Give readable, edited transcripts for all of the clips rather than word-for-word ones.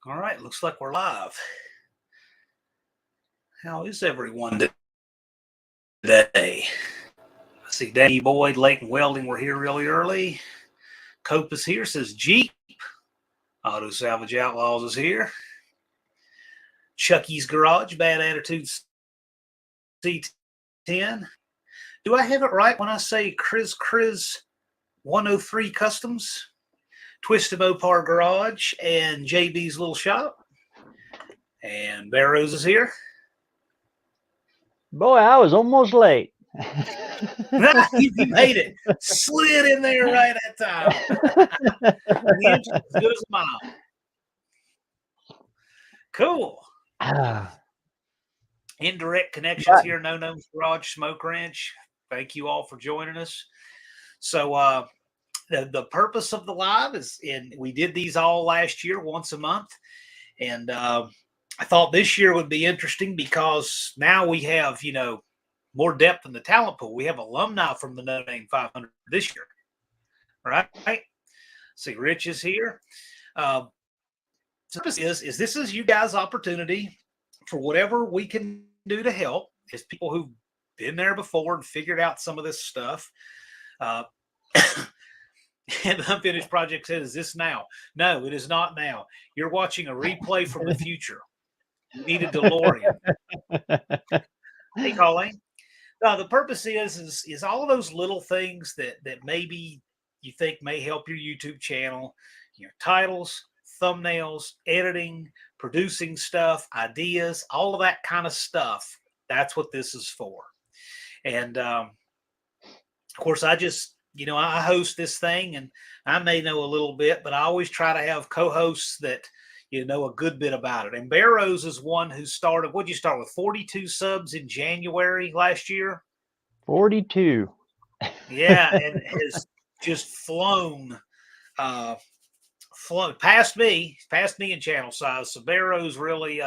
All right, looks like we're live. How is everyone today? I see Danny Boyd, Leighton Welding, we're here really early. Cope is here, says Jeep. Auto Salvage Outlaws is here. Chucky's Garage, Bad Attitude C10. Do I have it right when I say Chris 103 Customs, Twisted Mopar Garage, and JB's Little Shop? And Barrows is here. Boy, I was almost late. You made it. Slid in there right at time. The engine's as good as a mile. Cool. Indirect connections here. No Gnomes Garage, Smoke Ranch. Thank you all for joining us. So the purpose of the live is, we did these all last year, once a month. And I thought this year would be interesting because now we have, more depth in the talent pool. We have alumni from the No Name 500 this year, right? See, Rich is here. So this is you guys' opportunity for whatever we can do to help. As people who've been there before and figured out some of this stuff. And the Unfinished Project said, "Is this now?" No, it is not now. You're watching a replay from the future. You need a DeLorean. Hey, Colleen. The purpose is all of those little things that maybe you think may help your YouTube channel, titles, thumbnails, editing, producing stuff, ideas, all of that kind of stuff. That's what this is for. And of course, I just, I host this thing, and I may know a little bit, but I always try to have co-hosts that know a good bit about it. And Barrows is one who started, what'd you start with, 42 subs in January last year? 42. Yeah, and has just flown past me in channel size. So Barrows really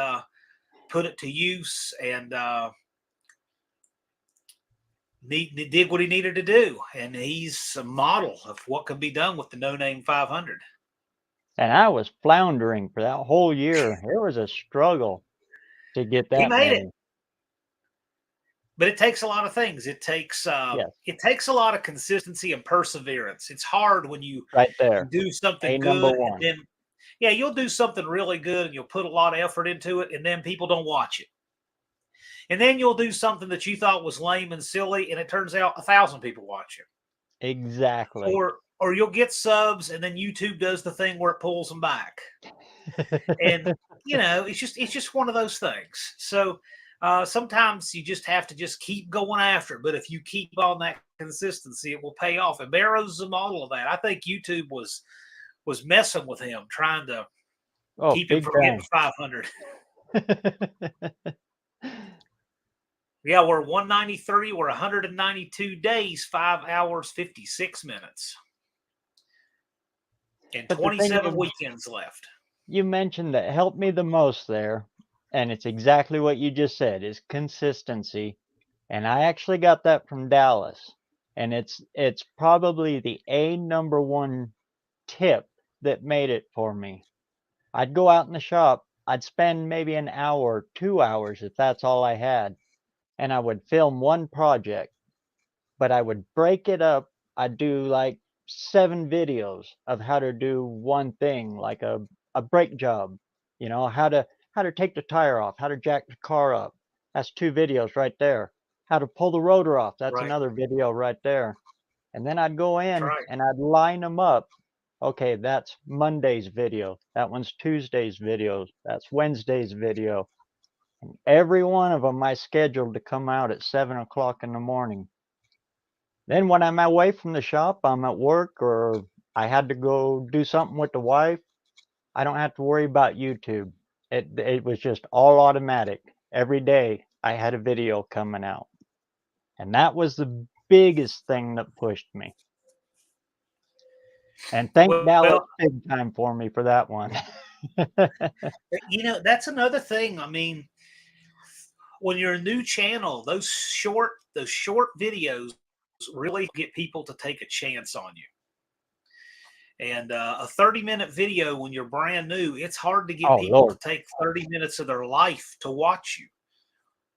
put it to use and did what he needed to do. And he's a model of what can be done with the No Name 500. And I was floundering for that whole year. It was a struggle to get that. He made it. But it takes a lot of things. It takes it takes a lot of consistency and perseverance. It's hard when you do something good, and then you'll do something really good and you'll put a lot of effort into it, and then people don't watch it. And then you'll do something that you thought was lame and silly, and it turns out 1,000 people watch it. Exactly. Or you'll get subs, and then YouTube does the thing where it pulls them back. And it's just one of those things. So sometimes you just have to just keep going after it. But if you keep on that consistency, it will pay off. And Barrows is a model of that. I think YouTube was messing with him, trying to keep him from getting 500. Yeah, we're 193. We're 192 days, 5 hours, 56 minutes. And 27 weekends left. You mentioned that helped me the most there, and it's exactly what you just said, is consistency. And I actually got that from Dallas. And it's probably the number one tip that made it for me. I'd go out in the shop, I'd spend maybe an hour, 2 hours if that's all I had, and I would film one project, but I would break it up. I'd do like 7 videos of how to do one thing, like a brake job, how to take the tire off, how to jack the car up. That's 2 videos right there. How to pull the rotor off. That's another video right there. And then I'd go in and I'd line them up. Okay, that's Monday's video. That one's Tuesday's video. That's Wednesday's video. And every one of them I scheduled to come out at 7 o'clock in the morning. Then when I'm away from the shop, I'm at work or I had to go do something with the wife, I don't have to worry about YouTube. It was just all automatic. Every day I had a video coming out. And that was the biggest thing that pushed me. And thank Dallas big time for me for that one. That's another thing. I mean, when you're a new channel, those short videos really get people to take a chance on you. And a 30-minute video when you're brand new, it's hard to get Oh, people to Lord. take 30 minutes of their life to watch you.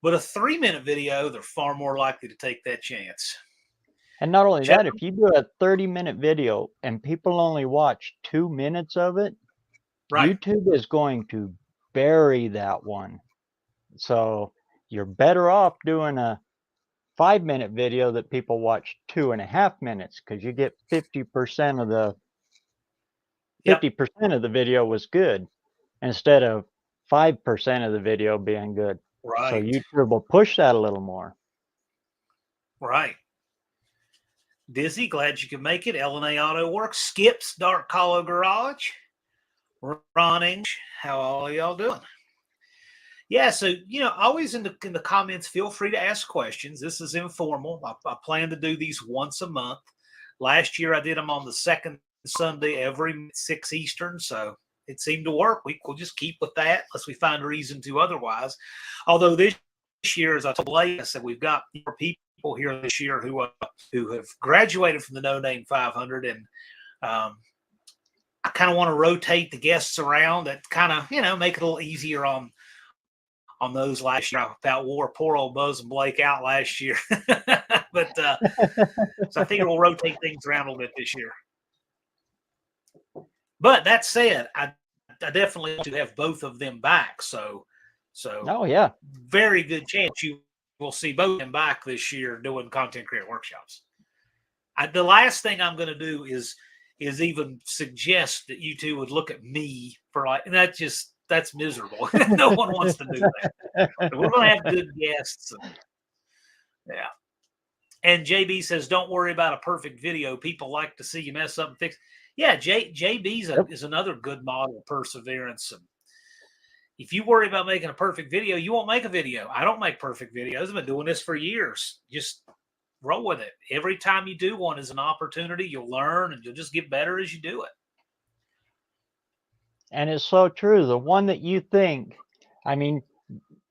But a 3-minute video, they're far more likely to take that chance. And not only Jeff, that, if you do a 30-minute video and people only watch 2 minutes of it, right. YouTube is going to bury that one. So you're better off doing a 5-minute video that people watch 2.5 minutes because you get 50% of the Yep. 50% of the video was good instead of 5% of the video being good. So Right. YouTube will push that a little more. Right. Dizzy, glad you could make it. LNA Auto Works, Skips, Dark Hollow Garage, Ron, how all y'all doing? Yeah, so always in the comments, feel free to ask questions. This is informal. I plan to do these once a month. Last year I did them on the second Sunday every 6 Eastern, so it seemed to work. We'll just keep with that unless we find a reason to otherwise. Although this year, as I told Blake, I said we've got more people here this year who have graduated from the No Name 500, and I kind of want to rotate the guests around. That kind of make it a little easier on those last year. I about wore poor old Buzz and Blake out last year. But so I think we'll rotate things around a little bit this year. But that said, I definitely want to have both of them back. So Oh, yeah. very good chance you will see both of them back this year doing content creator workshops. The last thing I'm going to do is even suggest that you two would look at me for that's miserable. No one wants to do that. But we're going to have good guests. Yeah. And JB says, don't worry about a perfect video. People like to see you mess up and fix. Yeah, JB is another good model of perseverance. And if you worry about making a perfect video, you won't make a video. I don't make perfect videos. I've been doing this for years. Just roll with it. Every time you do one is an opportunity. You'll learn and you'll just get better as you do it. And it's so true. The one that you think, I mean,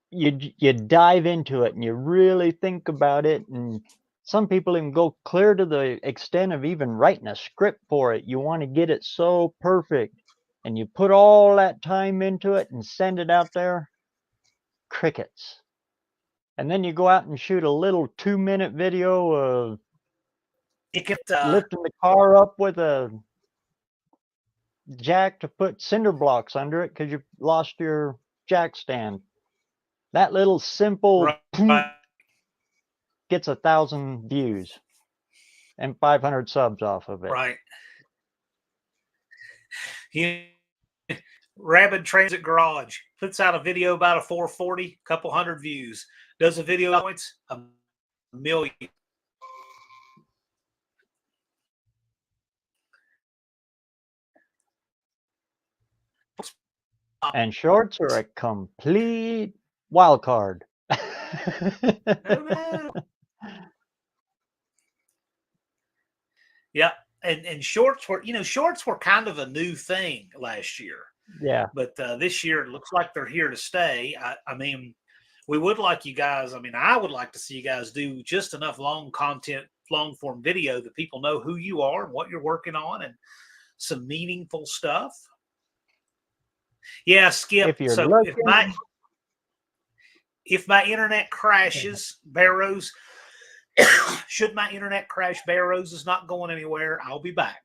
you dive into it and you really think about it, and some people even go clear to the extent of even writing a script for it. You want to get it so perfect, and you put all that time into it and send it out there. Crickets. And then you go out and shoot a little 2-minute video of lifting the car up with a jack to put cinder blocks under it because you lost your jack stand. That little simple gets 1,000 views and 500 subs off of it. Right. Rabid Transit Garage puts out a video about a 440, couple hundred views. Does a video points, 1 million. And shorts are a complete wild card. Yeah, and shorts were kind of a new thing last year. Yeah. But this year it looks like they're here to stay. I mean, we would like you guys. I mean, I would like to see you guys do just enough long form video that people know who you are and what you're working on, and some meaningful stuff. Yeah, Skip. If my internet crashes, Barrows, should my internet crash, Barrows is not going anywhere. I'll be back.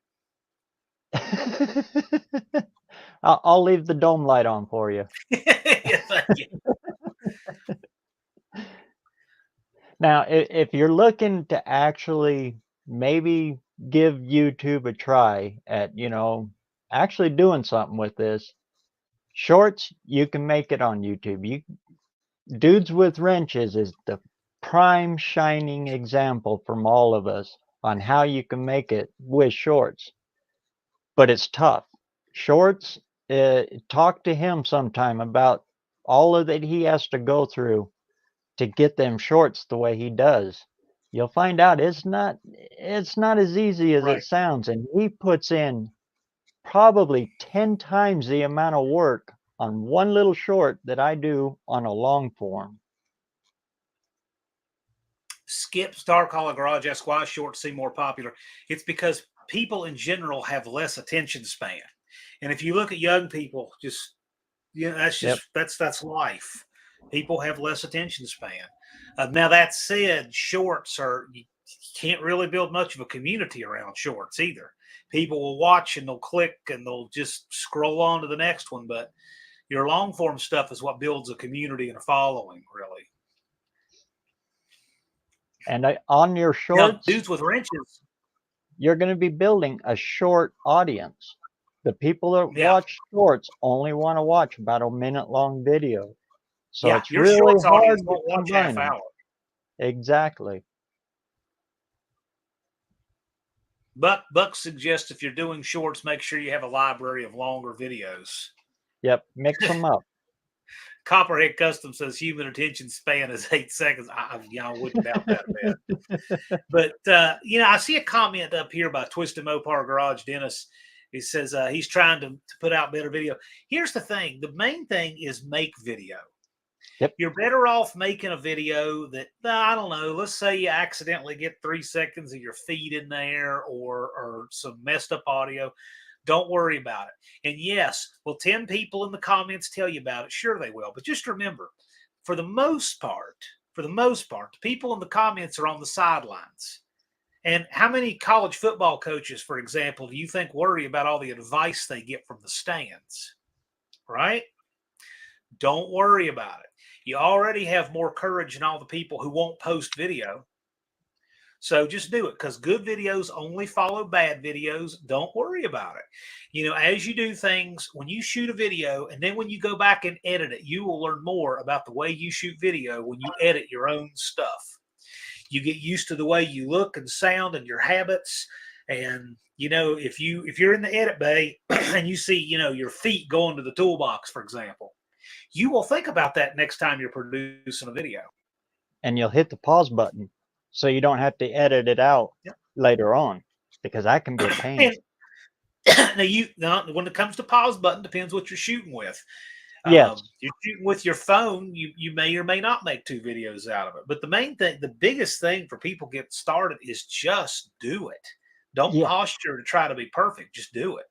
I'll leave the dome light on for you. Yeah, thank you. Now, if you're looking to actually maybe give YouTube a try at, actually doing something with this, shorts, you can make it on YouTube. Dudes with Wrenches is the prime shining example from all of us on how you can make it with shorts. But it's tough. Shorts, talk to him sometime about all of that he has to go through to get them shorts the way he does. You'll find out it's not as easy as it sounds, and he puts in probably 10 times the amount of work on one little short that I do on a long form. Skip's Dark Hollow Garage asks why shorts seem more popular. It's because people in general have less attention span. And if you look at young people, just that's Yep. just that's life. People have less attention span. Now that said, shorts are you can't really build much of a community around shorts either. People will watch and they'll click and they'll just scroll on to the next one. But your long form stuff is what builds a community and a following, really. And on your Now, shorts, dudes with wrenches. you're going to be building a short audience. The people that Yeah, watch shorts only want to watch about a minute-long video. So yeah. it's Your really shorts hard audience to won't watch combine half them. hour. Exactly. Buck suggests if you're doing shorts, make sure you have a library of longer videos. Yep, mix them up. Copperhead Custom says human attention span is 8 seconds. I wouldn't doubt that a bit. But I see a comment up here by Twisted Mopar Garage Dennis. He says he's trying to put out better video. Here's the thing: the main thing is make video. Yep. You're better off making a video that I don't know. Let's say you accidentally get 3 seconds of your feet in there, or some messed up audio. Don't worry about it. And yes, will 10 people in the comments tell you about it? Sure, they will. But just remember, for the most part, the people in the comments are on the sidelines. And how many college football coaches, for example, do you think worry about all the advice they get from the stands? Right? Don't worry about it. You already have more courage than all the people who won't post video. So just do it, because good videos only follow bad videos. Don't worry about it. As you do things, when you shoot a video and then when you go back and edit it, you will learn more about the way you shoot video when you edit your own stuff. You get used to the way you look and sound and your habits. And, if you're in the edit bay and you see, your feet going to the toolbox, for example, you will think about that next time you're producing a video. And you'll hit the pause button so you don't have to edit it out later on, because that can be a pain. Now, when it comes to pause button, depends what you're shooting with. Yes. You're shooting with your phone, you may or may not make 2 videos out of it. But the main thing, the biggest thing for people getting started is just do it. Don't posture to try to be perfect. Just do it.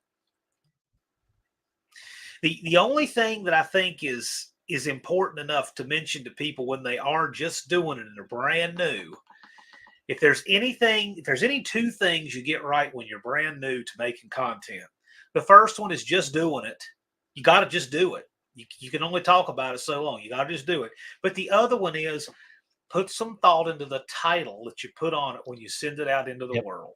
The only thing that I think is important enough to mention to people when they are just doing it and they're brand new, if there's any 2 things you get right when you're brand new to making content, the first one is just doing it. You got to just do it. You can only talk about it so long. You got to just do it. But the other one is put some thought into the title that you put on it when you send it out into the world.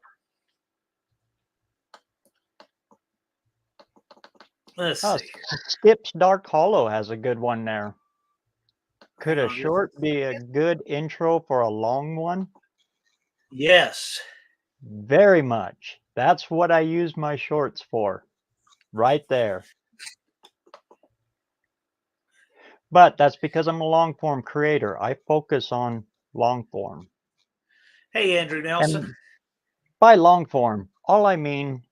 Let's see. Skip's Dark Hollow has a good one there. Could a short be a good intro for a long one? Yes. Very much. That's what I use my shorts for. Right there. But that's because I'm a long form creator. I focus on long form. Hey, Andrew Nelson. And by long form, all I mean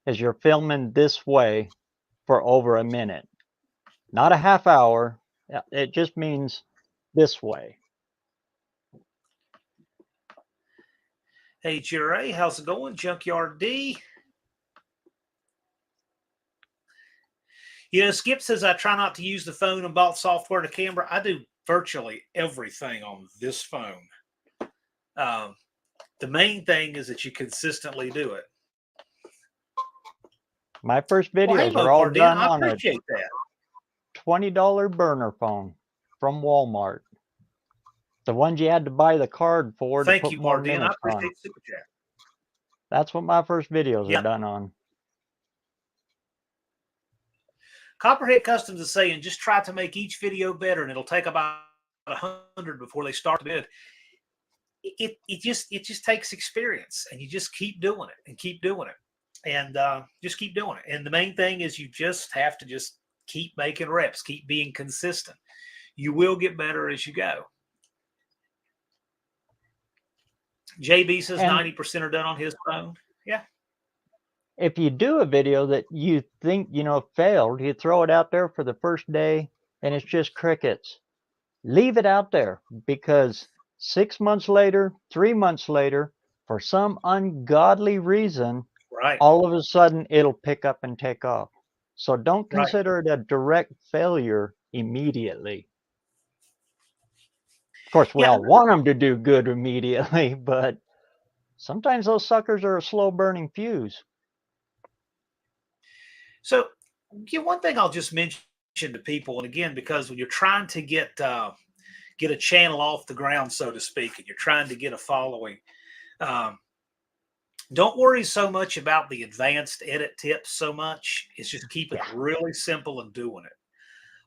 is you're filming this way for over a minute. Not a half hour. It just means this way. Hey, Jerry, how's it going? Junkyard D. Skip says, I try not to use the phone and bought software to camera. I do virtually everything on this phone. The main thing is that you consistently do it. My first videos are all done on a that. $20 burner phone from Walmart. The ones you had to buy the card for to put more minutes on. Super Chat. That's what my first videos are done on. Copperhead Customs is saying, just try to make each video better, and it'll take about 100 before they start to bid. It just takes experience, and you just keep doing it and keep doing it, and just keep doing it. And the main thing is you just have to just keep making reps, keep being consistent. You will get better as you go. JB says 90% are done on his phone. Yeah. If you do a video that you think, failed, you throw it out there for the first day and it's just crickets. Leave it out there, because 6 months later, 3 months later, for some ungodly reason, Right. all of a sudden it'll pick up and take off. So don't Right. consider it a direct failure immediately. Of course, we Yeah. all want them to do good immediately, but sometimes those suckers are a slow burning fuse. So, yeah, one thing I'll just mention to people, and again, because when you're trying to get a channel off the ground, so to speak, and you're trying to get a following, um, don't worry so much about the advanced edit tips so much. It's just keeping Yeah. it really simple and doing it.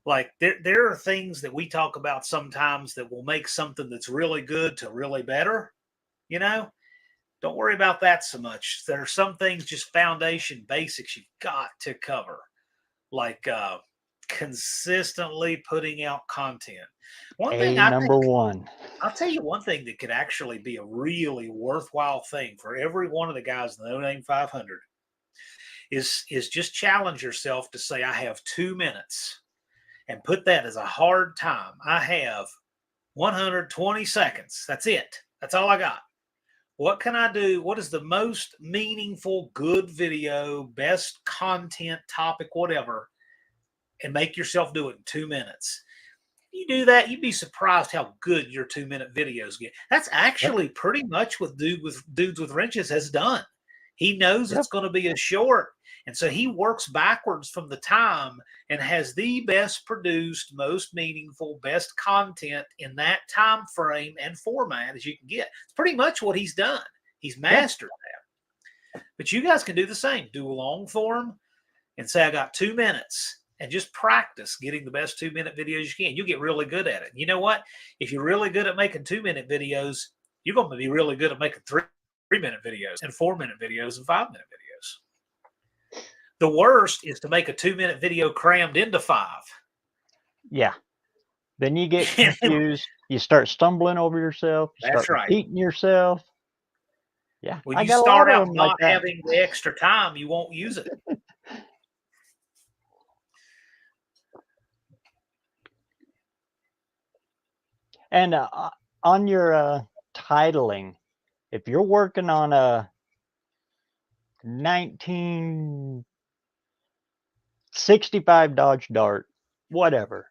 Like there are things that we talk about sometimes that will make something that's really good to really better, you know? Don't worry about that so much. There are some things, just foundation basics you've got to cover, like consistently putting out content. One thing A I think, number one. I'll tell you one thing that could actually be a really worthwhile thing for every one of the guys in the No Name 500 is just challenge yourself to say, I have 2 minutes, and put that as a hard time. I have 120 seconds. That's it. That's all I got. What can I do? What is the most meaningful, good video, best content topic, whatever, and make yourself do it in 2 minutes. You do that, you'd be surprised how good your 2 minute videos get. That's Yep. actually pretty much what Dudes with Wrenches has done. He knows Yep. it's going to be a short, and so he works backwards from the time and has the best produced, most meaningful, best content in that time frame and format as you can get. It's pretty much what he's done. He's Yeah. mastered that. But you guys can do the same. Do a long form and say, I got 2 minutes, and just practice getting the best 2 minute videos you can. You'll get really good at it. You know what? If you're really good at making 2 minute videos, you're going to be really good at making 3 minute videos and 4 minute videos and 5 minute videos. The worst is to make a 2 minute video crammed into 5. Yeah. Then you get confused. You start stumbling over yourself. You That's start right. repeating yourself. Yeah. When I you got a lot start of out them like not that. having the extra time, you won't use it. And on your titling, if you're working on a 1965 Dodge Dart, whatever,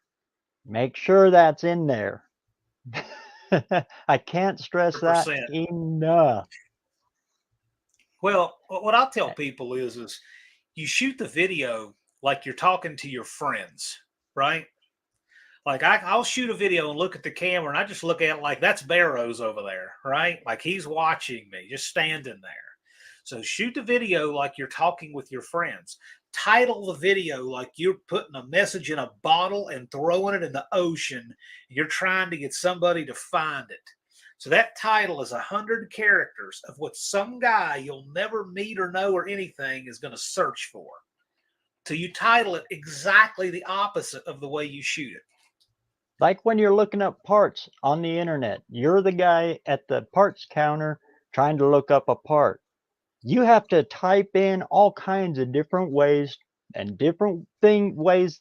make sure that's in there. I can't stress that 100%. enough. Well, what I'll tell people is you shoot the video like you're talking to your friends, right? Like I'll shoot a video and look at the camera, and I just look at it like that's Barrows over there, right? Like he's watching me, just standing there. So shoot the video like you're talking with your friends. Title the video like you're putting a message in a bottle and throwing it in the ocean. You're trying to get somebody to find it. So that title is 100 characters of what some guy you'll never meet or know or anything is going to search for. So you title it exactly the opposite of the way you shoot it. Like when you're looking up parts on the internet, you're the guy at the parts counter trying to look up a part. You have to type in all kinds of different ways and different ways,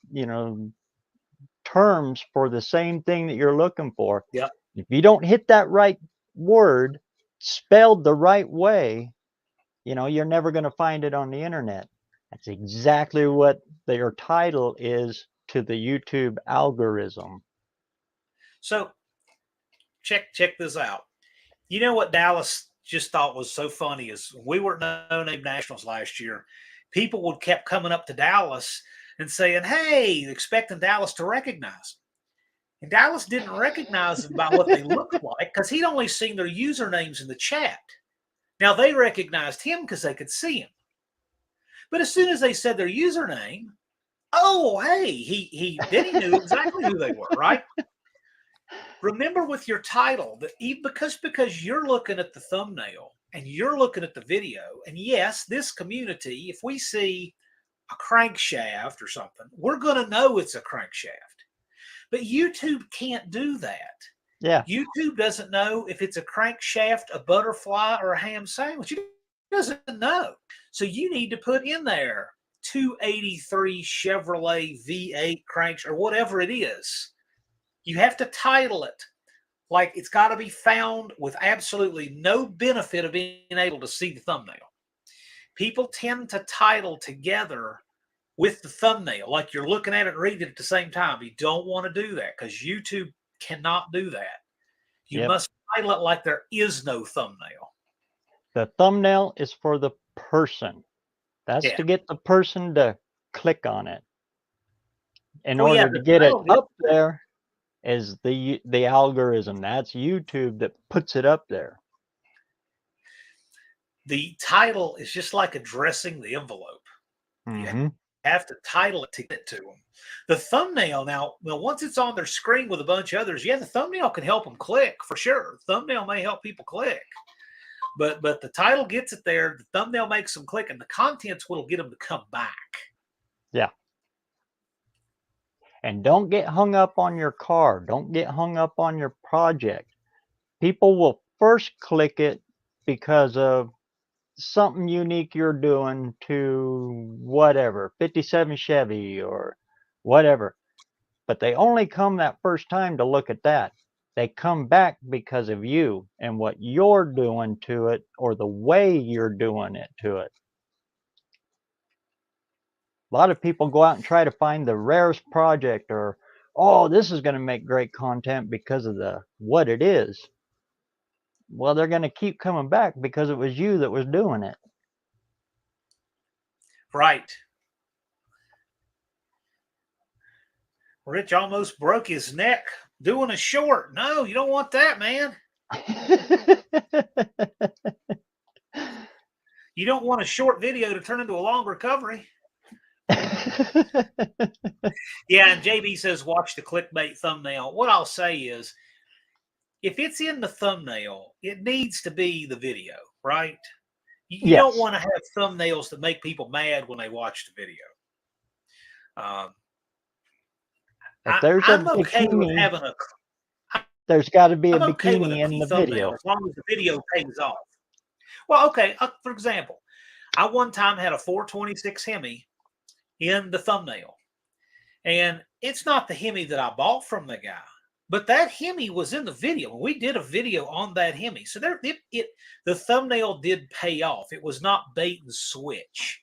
terms for the same thing that you're looking for. Yep. If you don't hit that right word spelled the right way, you're never going to find it on the internet. That's exactly what your title is to the YouTube algorithm. So check this out. You know what Dallas just thought was so funny is we were at No Name Nationals last year. People would kept coming up to Dallas and saying, "Hey," expecting Dallas to recognize them. And Dallas didn't recognize them by what they looked like because he'd only seen their usernames in the chat. Now they recognized him because they could see him. But as soon as they said their username, oh hey, he knew exactly who they were, right? Remember with your title that because you're looking at the thumbnail and you're looking at the video, and yes, this community, if we see a crankshaft or something, we're going to know it's a crankshaft. But YouTube can't do that. Yeah. YouTube doesn't know if it's a crankshaft, a butterfly, or a ham sandwich. It doesn't know. So you need to put in there 283 Chevrolet V8 cranks or whatever it is. You have to title it like it's got to be found with absolutely no benefit of being able to see the thumbnail. people tend to title together with the thumbnail, like you're looking at it and reading it at the same time. You don't want to do that because YouTube cannot do that. You Yep. must title it like there is no thumbnail. The thumbnail is for the person. That's Yeah. to get the person to click on it. In Oh, yeah, order to the get it title gets up there is the algorithm. That's YouTube that puts it up there. The title is just like addressing the envelope. Mm-hmm. You have to title it to get to them. The thumbnail now, well, once it's on their screen with a bunch of others, yeah, the thumbnail can help them click for sure. Thumbnail may help people click, but the title gets it there. The thumbnail makes them click, and the content's what'll get them to come back. Yeah. And don't get hung up on your car. Don't get hung up on your project. People will first click it because of something unique you're doing to whatever, 57 Chevy or whatever. But they only come that first time to look at that. They come back because of you and what you're doing to it or the way you're doing it to it. A lot of people go out and try to find the rarest project or, oh, this is going to make great content because of what it is. Well, they're going to keep coming back because it was you that was doing it. Right. Rich almost broke his neck doing a short. No, you don't want that, man. You don't want a short video to turn into a long recovery. Yeah, and JB says, watch the clickbait thumbnail. What I'll say is, if it's in the thumbnail, it needs to be the video, right? You don't want to have thumbnails that make people mad when they watch the video. I'm okay with having a. There's got to be a I'm okay with bikini in the thumbnail video. as long as the video pays off. Well, okay. For example, I one time had a 426 Hemi in the thumbnail, and it's not the Hemi that I bought from the guy, but that Hemi was in the video. We did a video on that Hemi, so the thumbnail did pay off. It was not bait and switch.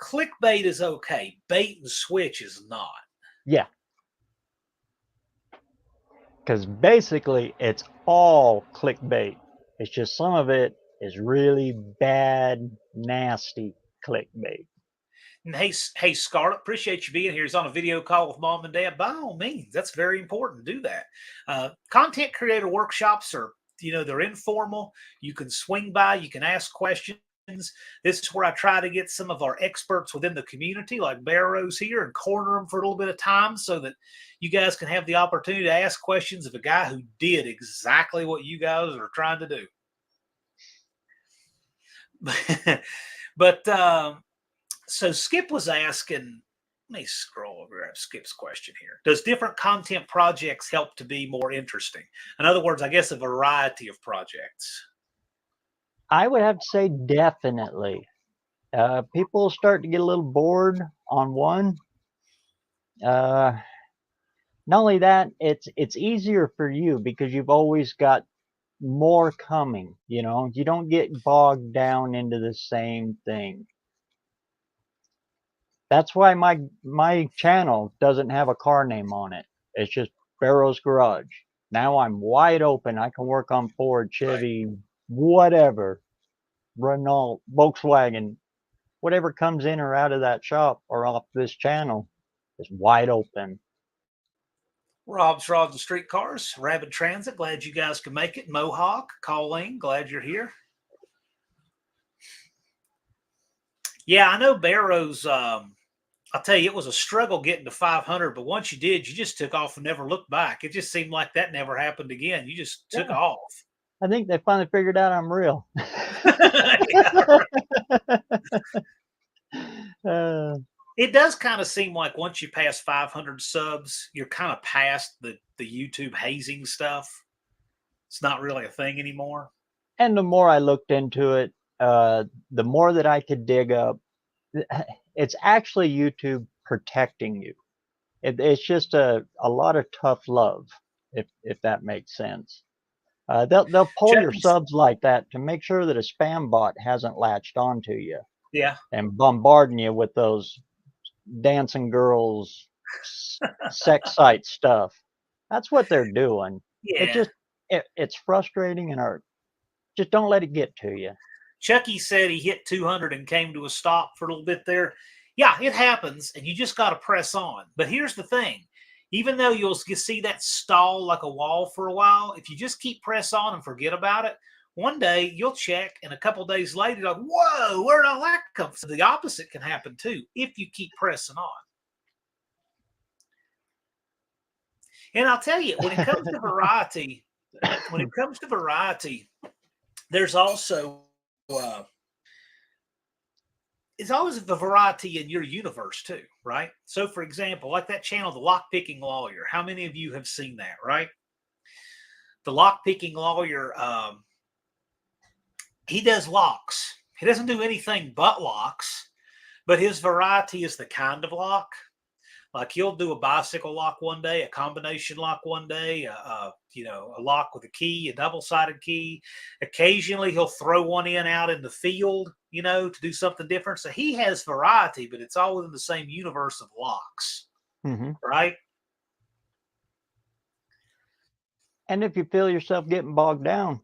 Clickbait is okay. Bait and switch is not. Yeah. Because basically it's all clickbait. It's just some of it is really bad, nasty clickbait. And hey, Scarlett, appreciate you being here. He's on a video call with mom and dad. By all means, that's very important. Do that. Content creator workshops are, they're informal. You can swing by. You can ask questions. This is where I try to get some of our experts within the community, like Barrows here, and corner them for a little bit of time so that you guys can have the opportunity to ask questions of a guy who did exactly what you guys are trying to do. But so Skip was asking, let me scroll over at Skip's question here. Does different content projects help to be more interesting? In other words, I guess a variety of projects. I would have to say definitely. People start to get a little bored on one. Not only that, it's easier for you because you've always got more coming. You don't get bogged down into the same thing. That's why my channel doesn't have a car name on it. It's just Barrows Garage. Now I'm wide open. I can work on Ford, Chevy, whatever, Renault, Volkswagen, whatever comes in or out of that shop or off this channel is wide open. Rob's Rods and Streetcars, Rapid Transit, glad you guys can make it. Mohawk, Colleen, glad you're here. Yeah, I know Barrows, I'll tell you, it was a struggle getting to 500, but once you did, you just took off and never looked back. It just seemed like that never happened again. You just took off. I think they finally figured out I'm real. It does kind of seem like once you pass 500 subs, you're kind of past the YouTube hazing stuff. It's not really a thing anymore. And the more I looked into it, the more that I could dig up, it's actually YouTube protecting you. It's just a lot of tough love, if that makes sense. They'll pull your subs like that to make sure that a spam bot hasn't latched onto you. Yeah. and bombarding you with those dancing girls, sex site stuff. That's what they're doing. It Yeah. just it's frustrating, and just don't let it get to you. Chucky said he hit 200 and came to a stop for a little bit there. Yeah, it happens, and you just got to press on. But here's the thing: even though you'll see that stall like a wall for a while, if you just keep press on and forget about it, one day you'll check, and a couple days later, you're like, "Whoa, where did all that come from?" So the opposite can happen too if you keep pressing on. And I'll tell you, when it comes to variety, there's also it's always the variety in your universe too, right? So, for example, like that channel, the Lock Picking Lawyer. How many of you have seen that, right? The Lock Picking Lawyer, he does locks. He doesn't do anything but locks, but his variety is the kind of lock. Like he'll do a bicycle lock one day, a combination lock one day, a lock with a key, a double-sided key. Occasionally he'll throw one out in the field, to do something different. So he has variety, but it's all within the same universe of locks, right? And if you feel yourself getting bogged down,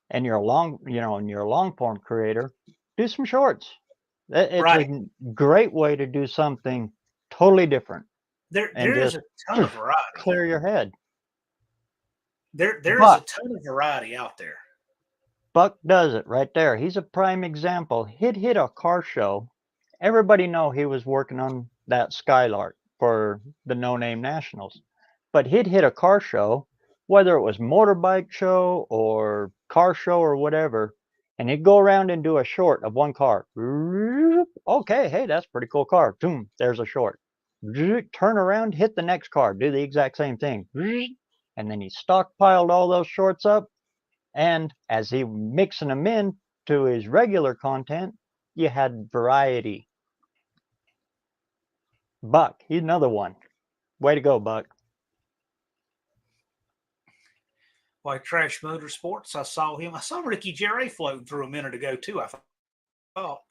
and you're a long form creator, do some shorts. It's Right. a great way to do something totally different. There and is just a ton of variety. clear your head. There is a ton of variety out there. Buck does it right there. He's a prime example. He'd hit a car show. Everybody know he was working on that Skylark for the No Name Nationals. But he'd hit a car show, whether it was motorbike show or car show or whatever, and he'd go around and do a short of one car. Okay, hey, that's a pretty cool car. Boom, there's a short. Turn around, hit the next car, do the exact same thing. And then he stockpiled all those shorts up. And as he mixing them in to his regular content, you had variety. Buck, he's another one. Way to go, Buck. Like Trash Motorsports, I saw him. I saw Ricky Gervais floating through a minute ago too. I thought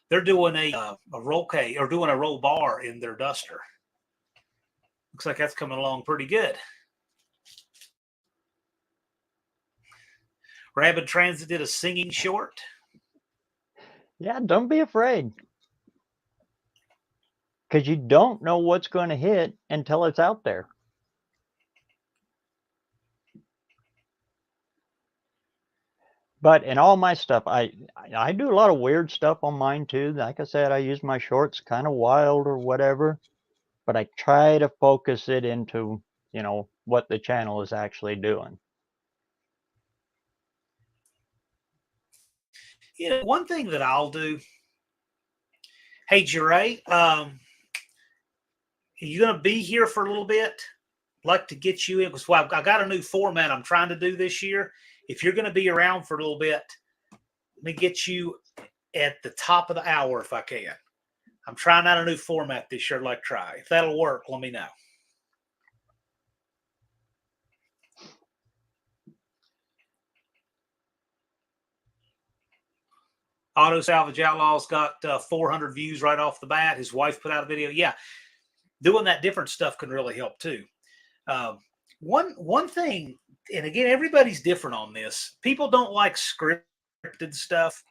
they're doing a roll K or doing a roll bar in their Duster. Looks like that's coming along pretty good. Rabid Transit did a singing short. Yeah, don't be afraid. Because you don't know what's going to hit until it's out there. But in all my stuff, I do a lot of weird stuff on mine too. Like I said, I use my shorts kind of wild or whatever. But I try to focus it into, what the channel is actually doing. One thing that I'll do. Hey, Jeray, you going to be here for a little bit? I'd like to get you in because I got a new format I'm trying to do this year. If you're going to be around for a little bit, let me get you at the top of the hour if I can. I'm trying out a new format this year. I'd like to try. If that'll work, let me know. Auto Salvage Outlaws got 400 views right off the bat. His wife put out a video. Yeah, doing that different stuff can really help too. One thing, and again, everybody's different on this. People don't like scripted stuff.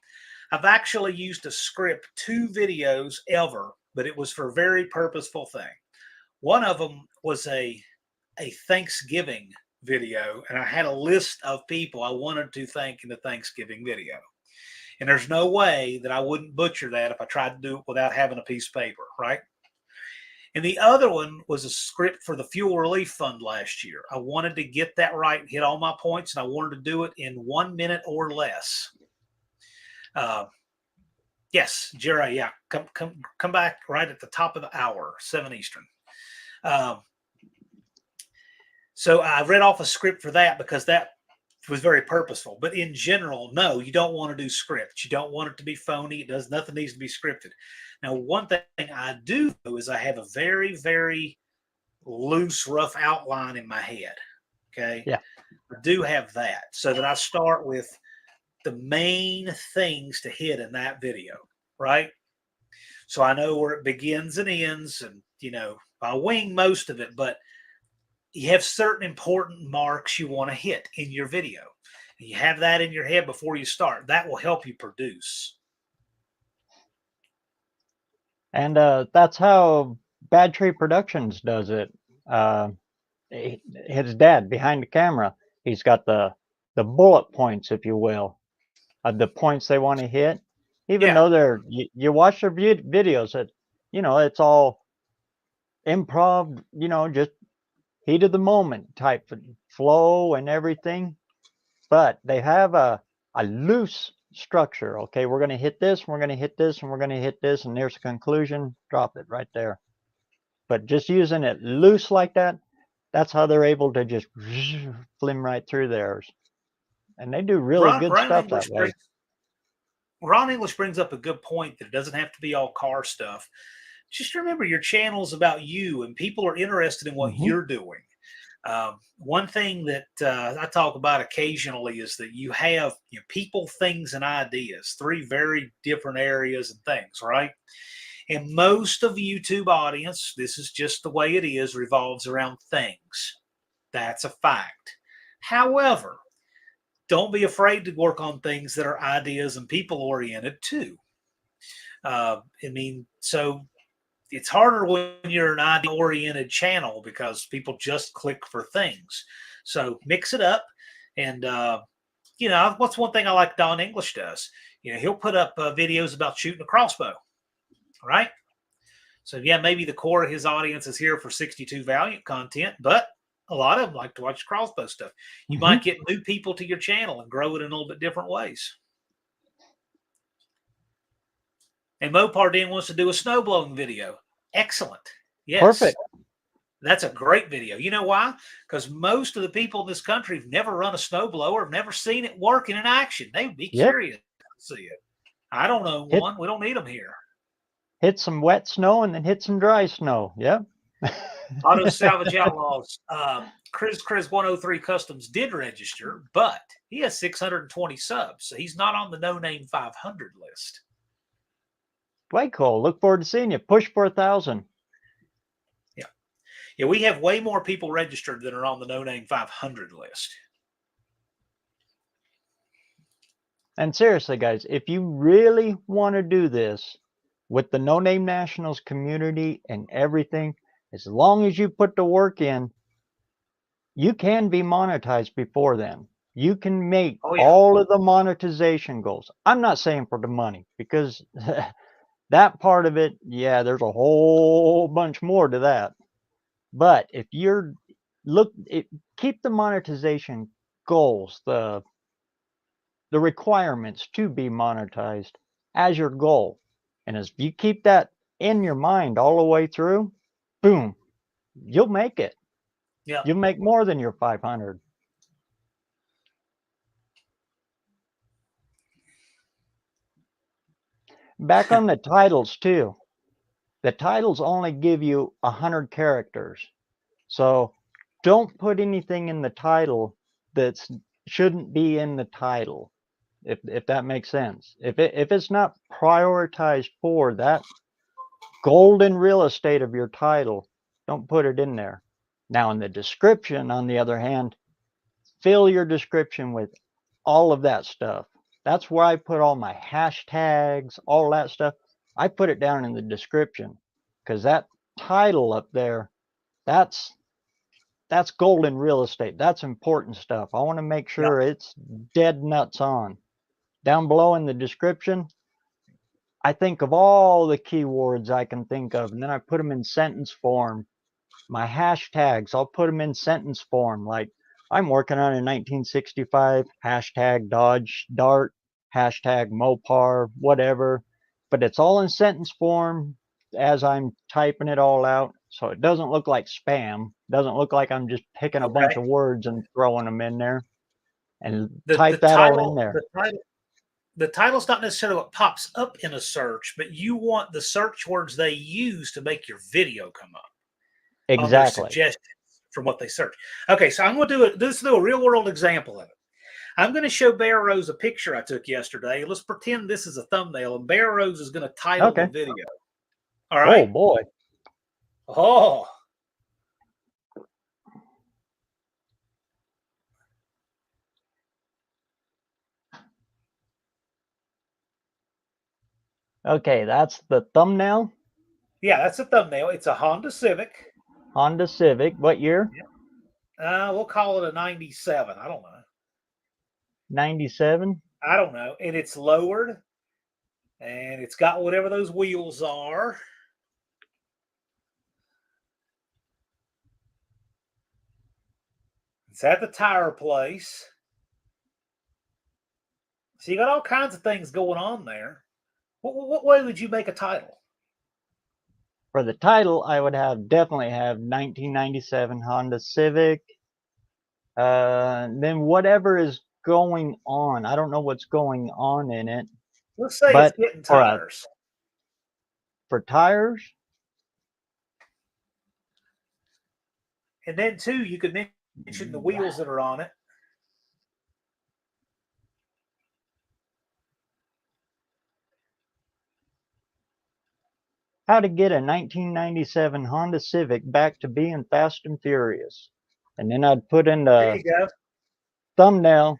I've actually used to script 2 videos ever, but it was for a very purposeful thing. One of them was a Thanksgiving video, and I had a list of people I wanted to thank in the Thanksgiving video. And there's no way that I wouldn't butcher that if I tried to do it without having a piece of paper, right? And the other one was a script for the Fuel Relief Fund last year. I wanted to get that right and hit all my points, and I wanted to do it in 1 minute or less. Yes, Jerry, yeah, come back right at the top of the hour, 7 Eastern. So I read off a script for that because that was very purposeful. But in general, no, you don't want to do scripts. You don't want it to be phony. Nothing needs to be scripted. Now, one thing I do is I have a very, very loose, rough outline in my head. Okay. Yeah. I do have that so that I start with the main things to hit in that video. right? So I know where it begins and ends, and I wing most of it, but you have certain important marks you want to hit in your video. You have that in your head before you start. That will help you produce. And that's how Bad Tree Productions does it. His dad behind the camera, he's got the bullet points, if you will, of the points they want to hit. Even Yeah. though they're you watch their videos, that it's all improv, just heat of the moment type flow and everything. But they have a loose structure. Okay, we're going to hit this, we're going to hit this, and we're going to hit this, and there's a conclusion. Drop it right there. But just using it loose like that, that's how they're able to just flim right through theirs. And they do really good stuff that way. Ron English brings up a good point that it doesn't have to be all car stuff. Just remember, your channel is about you, and people are interested in what you're doing. One thing that I talk about occasionally is that you have people, things, and ideas, three very different areas and things, right? And most of the YouTube audience, this is just the way it is, revolves around things. That's a fact. However, don't be afraid to work on things that are ideas and people oriented too. So it's harder when you're an idea oriented channel because people just click for things. So mix it up. And, what's one thing I like Don English does? He'll put up videos about shooting a crossbow, right? So, yeah, maybe the core of his audience is here for 62 Valiant content, but a lot of them like to watch crossbow stuff. You might get new people to your channel and grow it in a little bit different ways. And Mopar Den wants to do a snowblowing video. Excellent. Yes. Perfect. That's a great video. You know why? Because most of the people in this country have never run a snowblower, have never seen it working in action. They would be curious to see it. I don't know one. We don't need them here. Hit some wet snow and then hit some dry snow. Yep. Auto Salvage Outlaws. Chris 103 Customs did register, but he has 620 subs, so he's not on the No Name 500 list. Quite cool. Look forward to seeing you. Push for 1,000. Yeah, we have way more people registered than are on the No Name 500 list. And seriously, guys, if you really want to do this with the No Name Nationals community and everything, as long as you put the work in, you can be monetized before then. You can make all of the monetization goals. I'm not saying for the money, because that part of it, yeah, there's a whole bunch more to that. But if you're keep the monetization goals, the requirements to be monetized as your goal. And as you keep that in your mind all the way through, boom, you'll make it. Yeah. You'll make more than your 500. Back on the titles too. The titles only give you 100 characters. So don't put anything in the title that shouldn't be in the title, if that makes sense. If it's not prioritized for that golden real estate of your title, don't put it in there. Now in the description, on the other hand, fill your description with all of that stuff. That's where I put all my hashtags, all that stuff. I put it down in the description, because that title up there, that's golden real estate. That's important stuff. I want to make sure it's dead nuts on. Down below in the description, I think of all the keywords I can think of, and then I put them in sentence form. My hashtags, I'll put them in sentence form. Like, I'm working on a 1965, hashtag Dodge Dart, hashtag Mopar, whatever. But it's all in sentence form as I'm typing it all out. So it doesn't look like spam. Doesn't look like I'm just picking a bunch of words and throwing them in there. And type that all in there. The title's not necessarily what pops up in a search, but you want the search words they use to make your video come up. Exactly. Suggestions from what they search. Okay, so I'm going to do a real world example of it. I'm going to show Bear Rose a picture I took yesterday. Let's pretend this is a thumbnail, and Bear Rose is going to title the video. All right? Oh, boy. Oh. Okay, that's the thumbnail. Yeah, that's a thumbnail. It's a Honda Civic. Honda Civic. What year? We'll call it a 97. I don't know. 97. I don't know. And it's lowered, and it's got whatever those wheels are. It's at the tire place. So you got all kinds of things going on there. What way would you make a title? For the title, I would definitely have 1997 Honda Civic. Then whatever is going on. I don't know what's going on in it. Let's say it's getting tires. For tires? And then, too, you could mention the wheels that are on it. How to get a 1997 Honda Civic back to being fast and furious. And then I'd put in There you go. thumbnail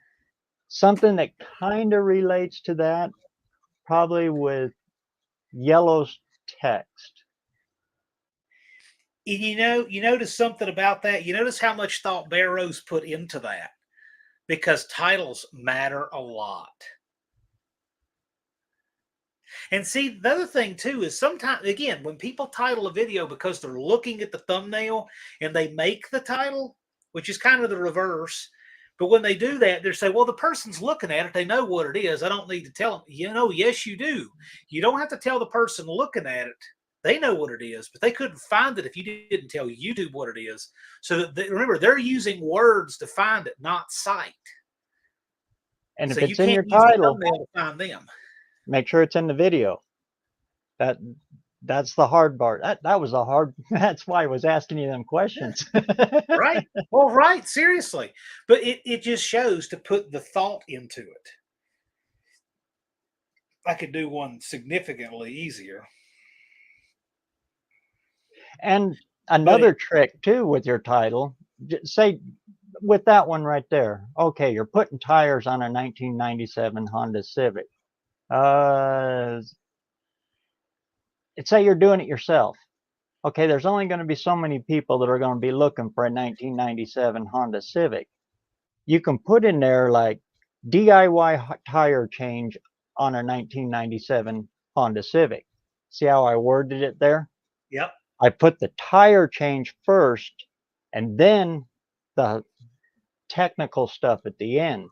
something that kind of relates to that, probably with yellow text. And you notice something about that. You notice how much thought Bear Rose put into that, because titles matter a lot. And see, the other thing too is sometimes, again, when people title a video because they're looking at the thumbnail and they make the title, which is kind of the reverse. But when they do that, they say, well, the person's looking at it. They know what it is. I don't need to tell them. Yes, you do. You don't have to tell the person looking at it. They know what it is, but they couldn't find it if you didn't tell YouTube what it is. So remember, they're using words to find it, not sight. And so if it's in your title, to find them. Make sure it's in the video. That's the hard part. That was the hard. That's why I was asking you them questions. Right. Well, right. Seriously. But it just shows to put the thought into it. I could do one significantly easier. And another trick too with your title, say with that one right there. Okay, you're putting tires on a 1997 Honda Civic. Say you're doing it yourself. Okay, there's only going to be so many people that are going to be looking for a 1997 Honda Civic. You can put in there like DIY tire change on a 1997 Honda Civic. See how I worded it there? Yep. I put the tire change first and then the technical stuff at the end.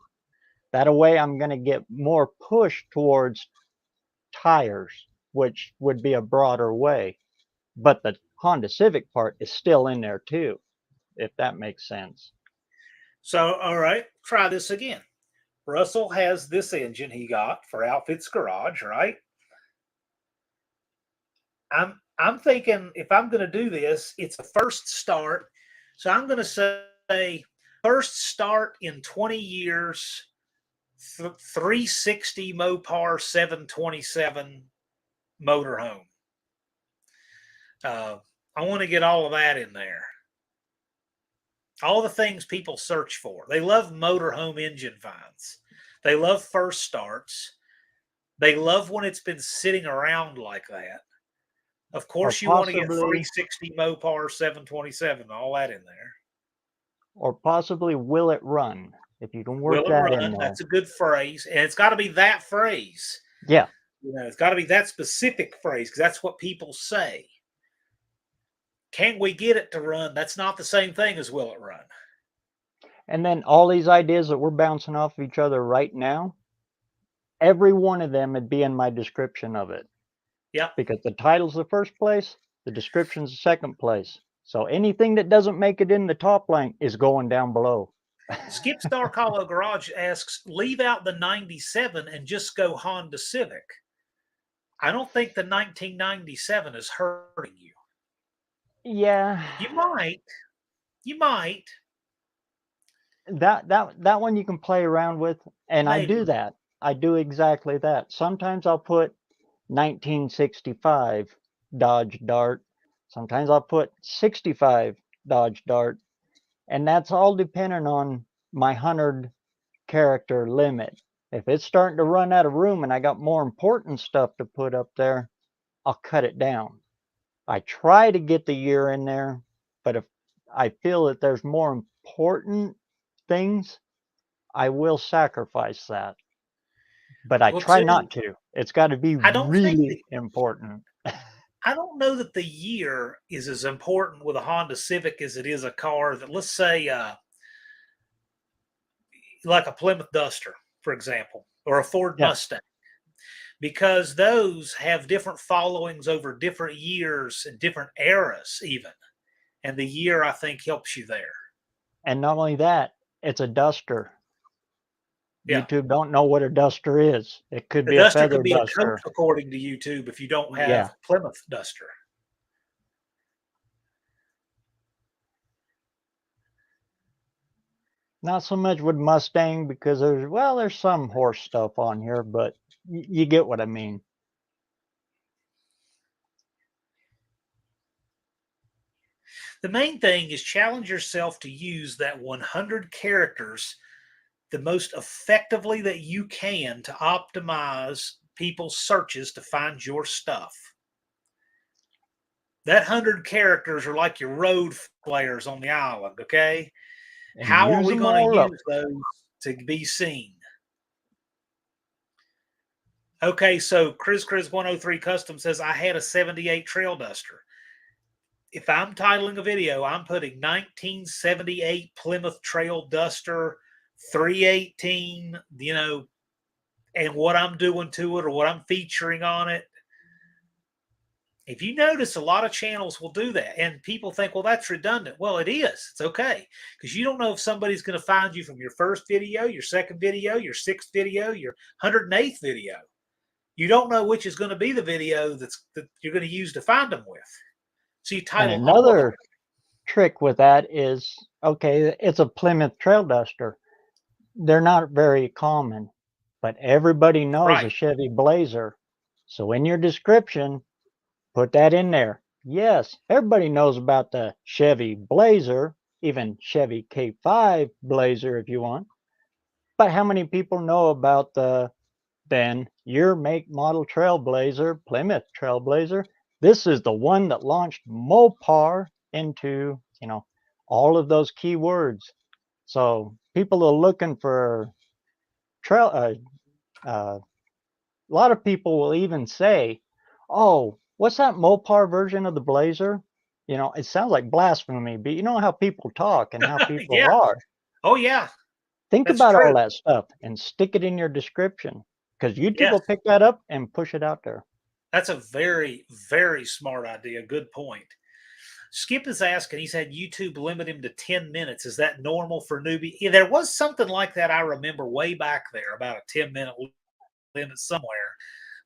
That way I'm going to get more push towards tires, which would be a broader way. But the Honda Civic part is still in there too, if that makes sense. So, all right, try this again. Russell has this engine he got for Outfits Garage, right? I'm thinking if I'm going to do this, it's a first start. So I'm going to say first start in 20 years, 360 Mopar 727 motorhome. I want to get all of that in there. All the things people search for. They love motorhome engine finds. They love first starts. They love when it's been sitting around like that. Of course, you want to get 360 Mopar 727, all that in there. Or possibly will it run? If you can work that in there. That's a good phrase. And it's got to be that phrase. Yeah. It's got to be that specific phrase because that's what people say. Can we get it to run? That's not the same thing as will it run. And then all these ideas that we're bouncing off of each other right now, every one of them would be in my description of it. Yeah. Because the title's the first place, the description's the second place. So anything that doesn't make it in the top line is going down below. Skip Star Hollow Garage asks, leave out the 97 and just go Honda Civic. I don't think the 1997 is hurting you. Yeah. You might. That one you can play around with, and I do Maybe. that. I do exactly that. Sometimes I'll put 1965 Dodge Dart. Sometimes I'll put 65 Dodge Dart, and that's all dependent on my 100 character limit. If it's starting to run out of room and I got more important stuff to put up there, I'll cut it down. I try to get the year in there, but if I feel that there's more important things, I will sacrifice that. But I Well, try too, not to. It's got to be I don't think really that important. I don't know that the year is as important with a Honda Civic as it is a car that, let's say, like a Plymouth Duster, for example, or a Ford Yeah. Mustang, because those have different followings over different years and different eras, even. And the year, I think, helps you there. And not only that, it's a duster. Yeah. YouTube don't know what a duster is. It could The be a Duster could feather be a coat, duster. according to YouTube, if you don't Yeah. have Plymouth Duster. Not so much with Mustang because there's some horse stuff on here, but you get what I mean. The main thing is challenge yourself to use that 100 characters the most effectively that you can to optimize people's searches to find your stuff. That 100 characters are like your road players on the island, okay? And How are use we them going to all up. use those to be seen? Okay, so Chris 103 Custom says, I had a 78 Trail Duster. If I'm titling a video, I'm putting 1978 Plymouth Trail Duster 318, and what I'm doing to it or what I'm featuring on it. If you notice, a lot of channels will do that, and people think, well, that's redundant. Well, it is. It's okay, because you don't know if somebody's going to find you from your first video, your second video, your sixth video, your 108th video. You don't know which is going to be the video that you're going to use to find them with. So you And title all of them. another trick with that is, okay, it's a Plymouth Trail Duster. They're not very common, but everybody knows a Right. Chevy Blazer. So in your description, put that in there. Yes, everybody knows about the Chevy Blazer, even Chevy K5 Blazer if you want. But how many people know about your make model Trailblazer, Plymouth Trailblazer? This is the one that launched Mopar into, all of those keywords. So people are looking for trail. A lot of people will even say, "Oh, what's that Mopar version of the Blazer?" It sounds like blasphemy, but you know how people talk and how people Yeah. are. Oh, yeah. Think That's about all true. that stuff and stick it in your description because YouTube Yes. will pick that up and push it out there. That's a very, very smart idea. Good point. Skip is asking, he said YouTube limit him to 10 minutes. Is that normal for newbie? Yeah, there was something like that I remember way back there, about a 10-minute limit somewhere.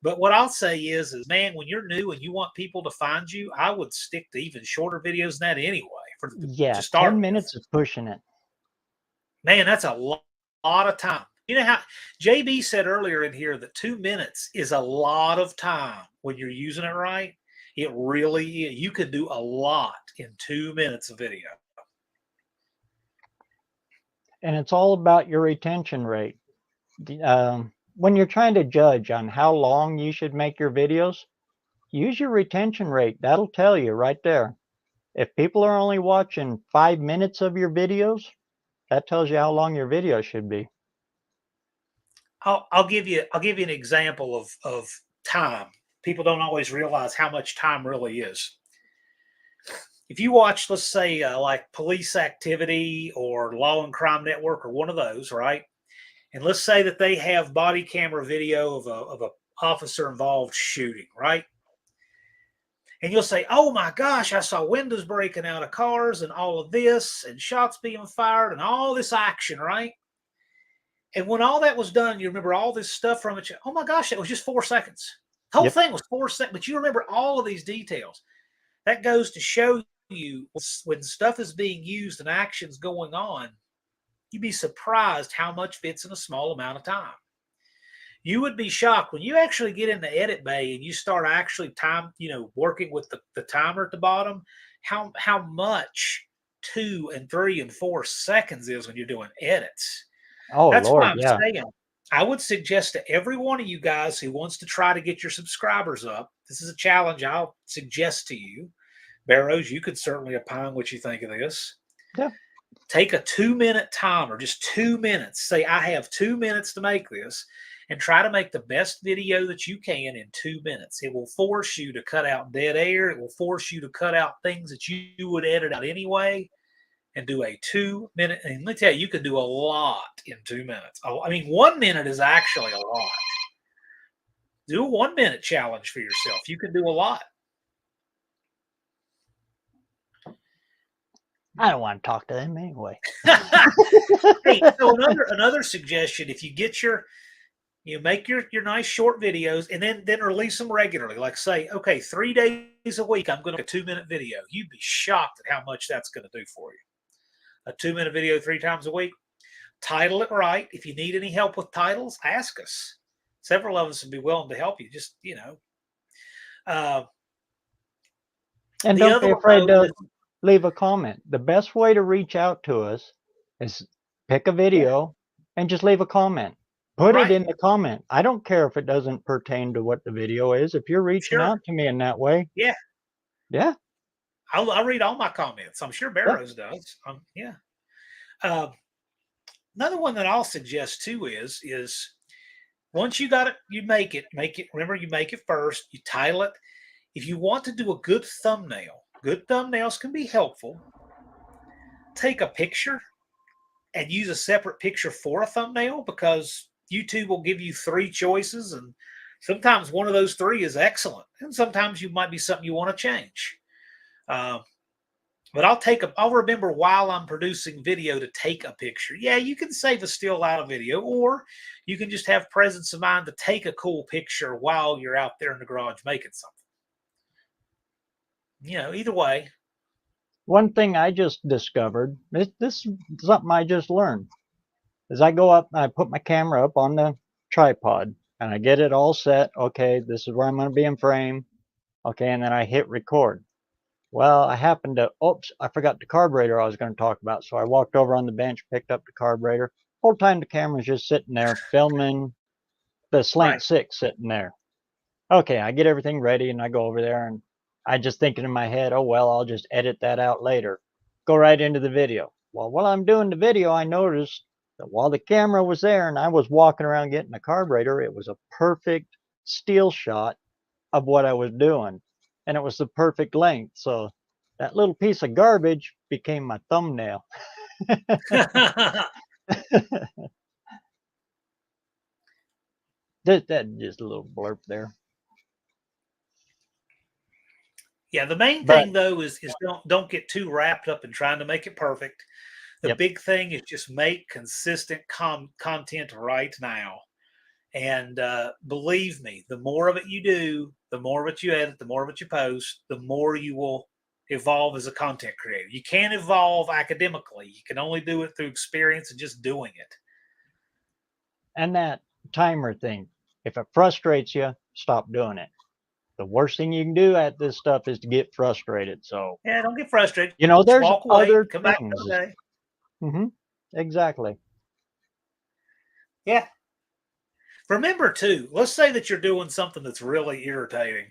But what I'll say is man, when you're new and you want people to find you, I would stick to even shorter videos than that anyway Yeah, to start 10 with. minutes is pushing it. Man, that's a lot of time. You know how JB said earlier in here that 2 minutes is a lot of time when you're using it right. It really is. You can do a lot in 2 minutes of video. And it's all about your retention rate. When you're trying to judge on how long you should make your videos, use your retention rate. That'll tell you right there. If people are only watching 5 minutes of your videos, that tells you how long your video should be. I'll give you an example of time. People don't always realize how much time really is. If you watch, let's say, like Police Activity or Law and Crime Network or one of those, right? And let's say that they have body camera video of a officer involved shooting, right? And you'll say, "Oh my gosh, I saw windows breaking out of cars and all of this, and shots being fired and all this action," right? And when all that was done, you remember all this stuff from it. Oh my gosh, it was just 4 seconds. The whole Yep. thing was 4 seconds, but you remember all of these details. That goes to show you when stuff is being used and actions going on, You'd be surprised how much fits in a small amount of time. You would be shocked when you actually get in the edit bay and you start actually working with the timer at the bottom, how much 2 and 3 and 4 seconds is when you're doing edits. Oh That's why Lord, I'm yeah. saying I would suggest to every one of you guys who wants to try to get your subscribers up, this is a challenge I'll suggest to you. Barrows, you could certainly opine what you think of this. Yeah. Take a 2-minute timer, just 2 minutes. Say, I have 2 minutes to make this, and try to make the best video that you can in 2 minutes. It will force you to cut out dead air. It will force you to cut out things that you would edit out anyway, and do a 2-minute. And let me tell you, you can do a lot in 2 minutes. I mean, 1 minute is actually a lot. Do a 1 minute challenge for yourself. You can do a lot. I don't want to talk to them anyway. Hey, so another suggestion: if you get make your nice short videos and then release them regularly. Like say, okay, 3 days a week, I'm going to make a 2-minute video. You'd be shocked at how much that's going to do for you. A 2-minute video 3 times a week. Title it right. If you need any help with titles, ask us. Several of us would be willing to help you. Just, and don't be afraid to leave a comment. The best way to reach out to us is pick a video and just leave a comment. Put it in the comment. I don't care if it doesn't pertain to what the video is. If you're reaching out to me in that way. Yeah. Yeah. I'll read all my comments. I'm sure Barrows does. Another one that I'll suggest too is once you got it, you make it. Remember, you make it first. You title it. If you want to do a good thumbnail, good thumbnails can be helpful. Take a picture and use a separate picture for a thumbnail, because YouTube will give you 3 choices, and sometimes one of those 3 is excellent, and sometimes you might be something you want to change. But I'll remember while I'm producing video to take a picture. Yeah, you can save a still out of video, or you can just have presence of mind to take a cool picture while you're out there in the garage making something. Either way. One thing I just discovered, this is something I just learned, is I go up and I put my camera up on the tripod and I get it all set. Okay, this is where I'm going to be in frame. Okay, and then I hit record. Well, I happened to, I forgot the carburetor I was going to talk about. So I walked over on the bench, picked up the carburetor. Whole time the camera's just sitting there filming the Slant 6 sitting there. Okay, I get everything ready and I go over there and I just thinking in my head, oh, well, I'll just edit that out later. Go right into the video. Well, while I'm doing the video, I noticed that while the camera was there and I was walking around getting the carburetor, it was a perfect still shot of what I was doing. And it was the perfect length. So that little piece of garbage became my thumbnail. That just a little blurb there. Yeah, the main thing though is don't get too wrapped up in trying to make it perfect. The big thing is just make consistent content right now. And believe me, the more of it you do, the more of it you edit, the more of it you post, the more you will evolve as a content creator. You can't evolve academically. You can only do it through experience and just doing it. And that timer thing, if it frustrates you, stop doing it. The worst thing you can do at this stuff is to get frustrated. So yeah, don't get frustrated. There's walk away, other come things. Back Exactly. Yeah. Remember too, let's say that you're doing something that's really irritating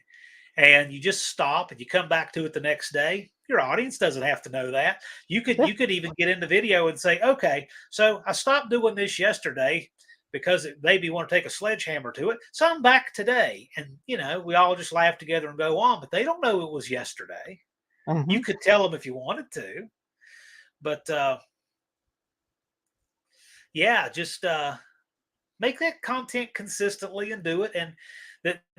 and you just stop and you come back to it the next day. Your audience doesn't have to know that. You could even get into video and say, okay, so I stopped doing this yesterday because it made me want to take a sledgehammer to it. So I'm back today. And, we all just laugh together and go on, but they don't know it was yesterday. You could tell them if you wanted to. But, just make that content consistently and do it. And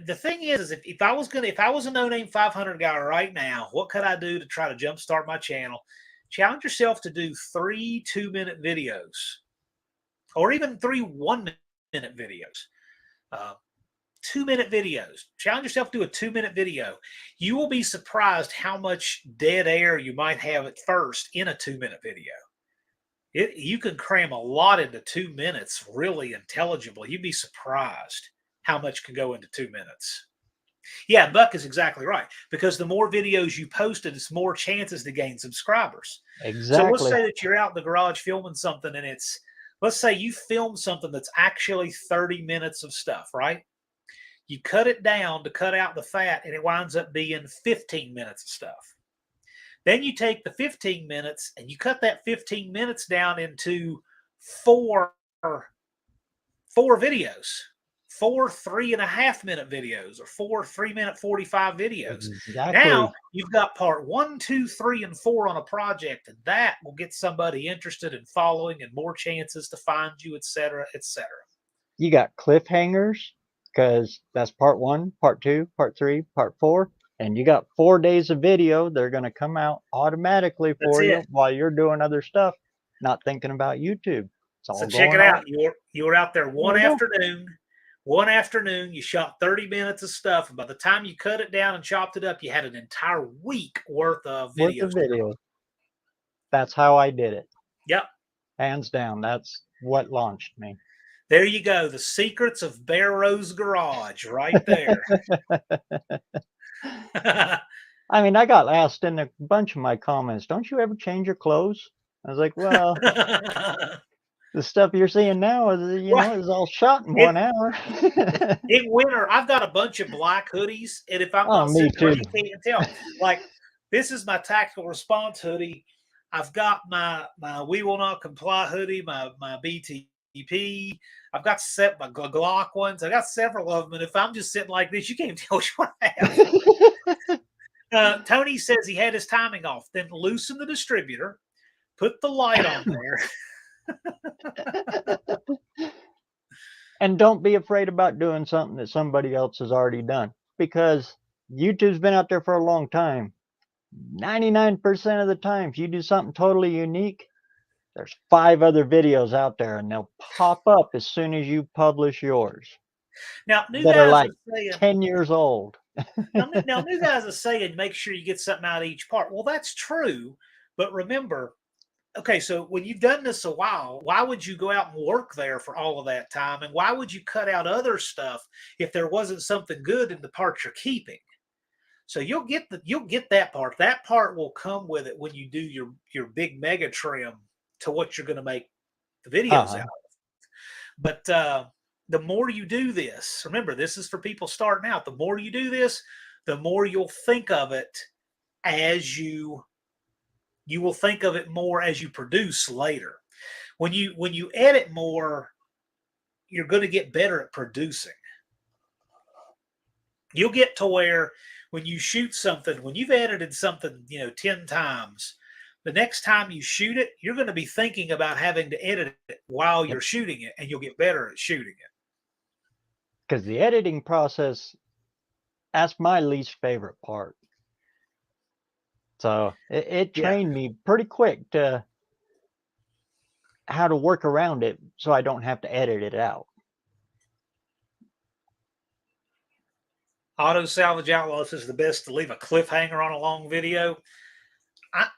the thing is if I was a no-name 500 guy right now, what could I do to try to jumpstart my channel? Challenge yourself to do 3 2-minute videos, or even 3 1-minute videos. 2-minute videos. Challenge yourself to do a 2-minute video. You will be surprised how much dead air you might have at first in a 2-minute video. You can cram a lot into 2 minutes really intelligibly. You'd be surprised how much can go into 2 minutes. Yeah, Buck is exactly right, because the more videos you posted, it's more chances to gain subscribers. So let's Exactly. say that you're out in the garage filming something, and let's say you film something that's actually 30 minutes of stuff, right? You cut it down to cut out the fat, and it winds up being 15 minutes of stuff. Then you take the 15 minutes and you cut that 15 minutes down into four four videos, four 3.5 minute videos, or four 3 minute 45 videos. Now Exactly. you've got part 1, 2, 3, and 4 on a project, and that will get somebody interested in following and more chances to find you, etc., etc. You got cliffhangers because that's part one, part two, part three, part four. And you got 4 days of video. They're going to come out automatically That's for it. you while you're doing other stuff, not thinking about YouTube. It's So all check it going on. out. You were out there There you go. one afternoon, you shot 30 minutes of stuff, and by the time you cut it down and chopped it up, you had an entire week worth of Worth videos. of video. That's how I did it. Yep. Hands down. That's what launched me. There you go. The secrets of Bear Rose Garage right there. I mean, I got asked in a bunch of my comments, don't you ever change your clothes? I was like, well, the stuff you're seeing now is, Well, is all shot in in, 1 hour. in winter, I've got a bunch of black hoodies, and if I'm Oh, not me sitting right, too. you can't tell. Like, this is my tactical response hoodie. I've got my We Will Not Comply hoodie, my BTP. I've got my Glock ones. I got several of them, and if I'm just sitting like this, you can't tell which one I have. Tony says he had his timing off. Then loosen the distributor, put the light on there. And don't be afraid about doing something that somebody else has already done, because YouTube's been out there for a long time. 99% of the time, if you do something totally unique, there's 5 other videos out there and they'll pop up as soon as you publish yours Now, new that are guys like are saying, 10 years old. now, new guys are saying, make sure you get something out of each part. Well, that's true, but remember, okay, so when you've done this a while, why would you go out and work there for all of that time, and why would you cut out other stuff if there wasn't something good in the part you're keeping? So you'll get that part. That part will come with it when you do your big mega trim to what you're going to make the videos out. But the more you do this, remember, this is for people starting out. The more you do this, the more you'll think of it as you will think of it more as you produce later. When you edit more, you're going to get better at producing. You'll get to where when you shoot something, when you've edited something, 10 times, the next time you shoot it, you're going to be thinking about having to edit it while you're shooting it, and you'll get better at shooting it. Because the editing process, that's my least favorite part. So it trained me pretty quick to how to work around it so I don't have to edit it out. Auto Salvage Outlaw says the best to leave a cliffhanger on a long video.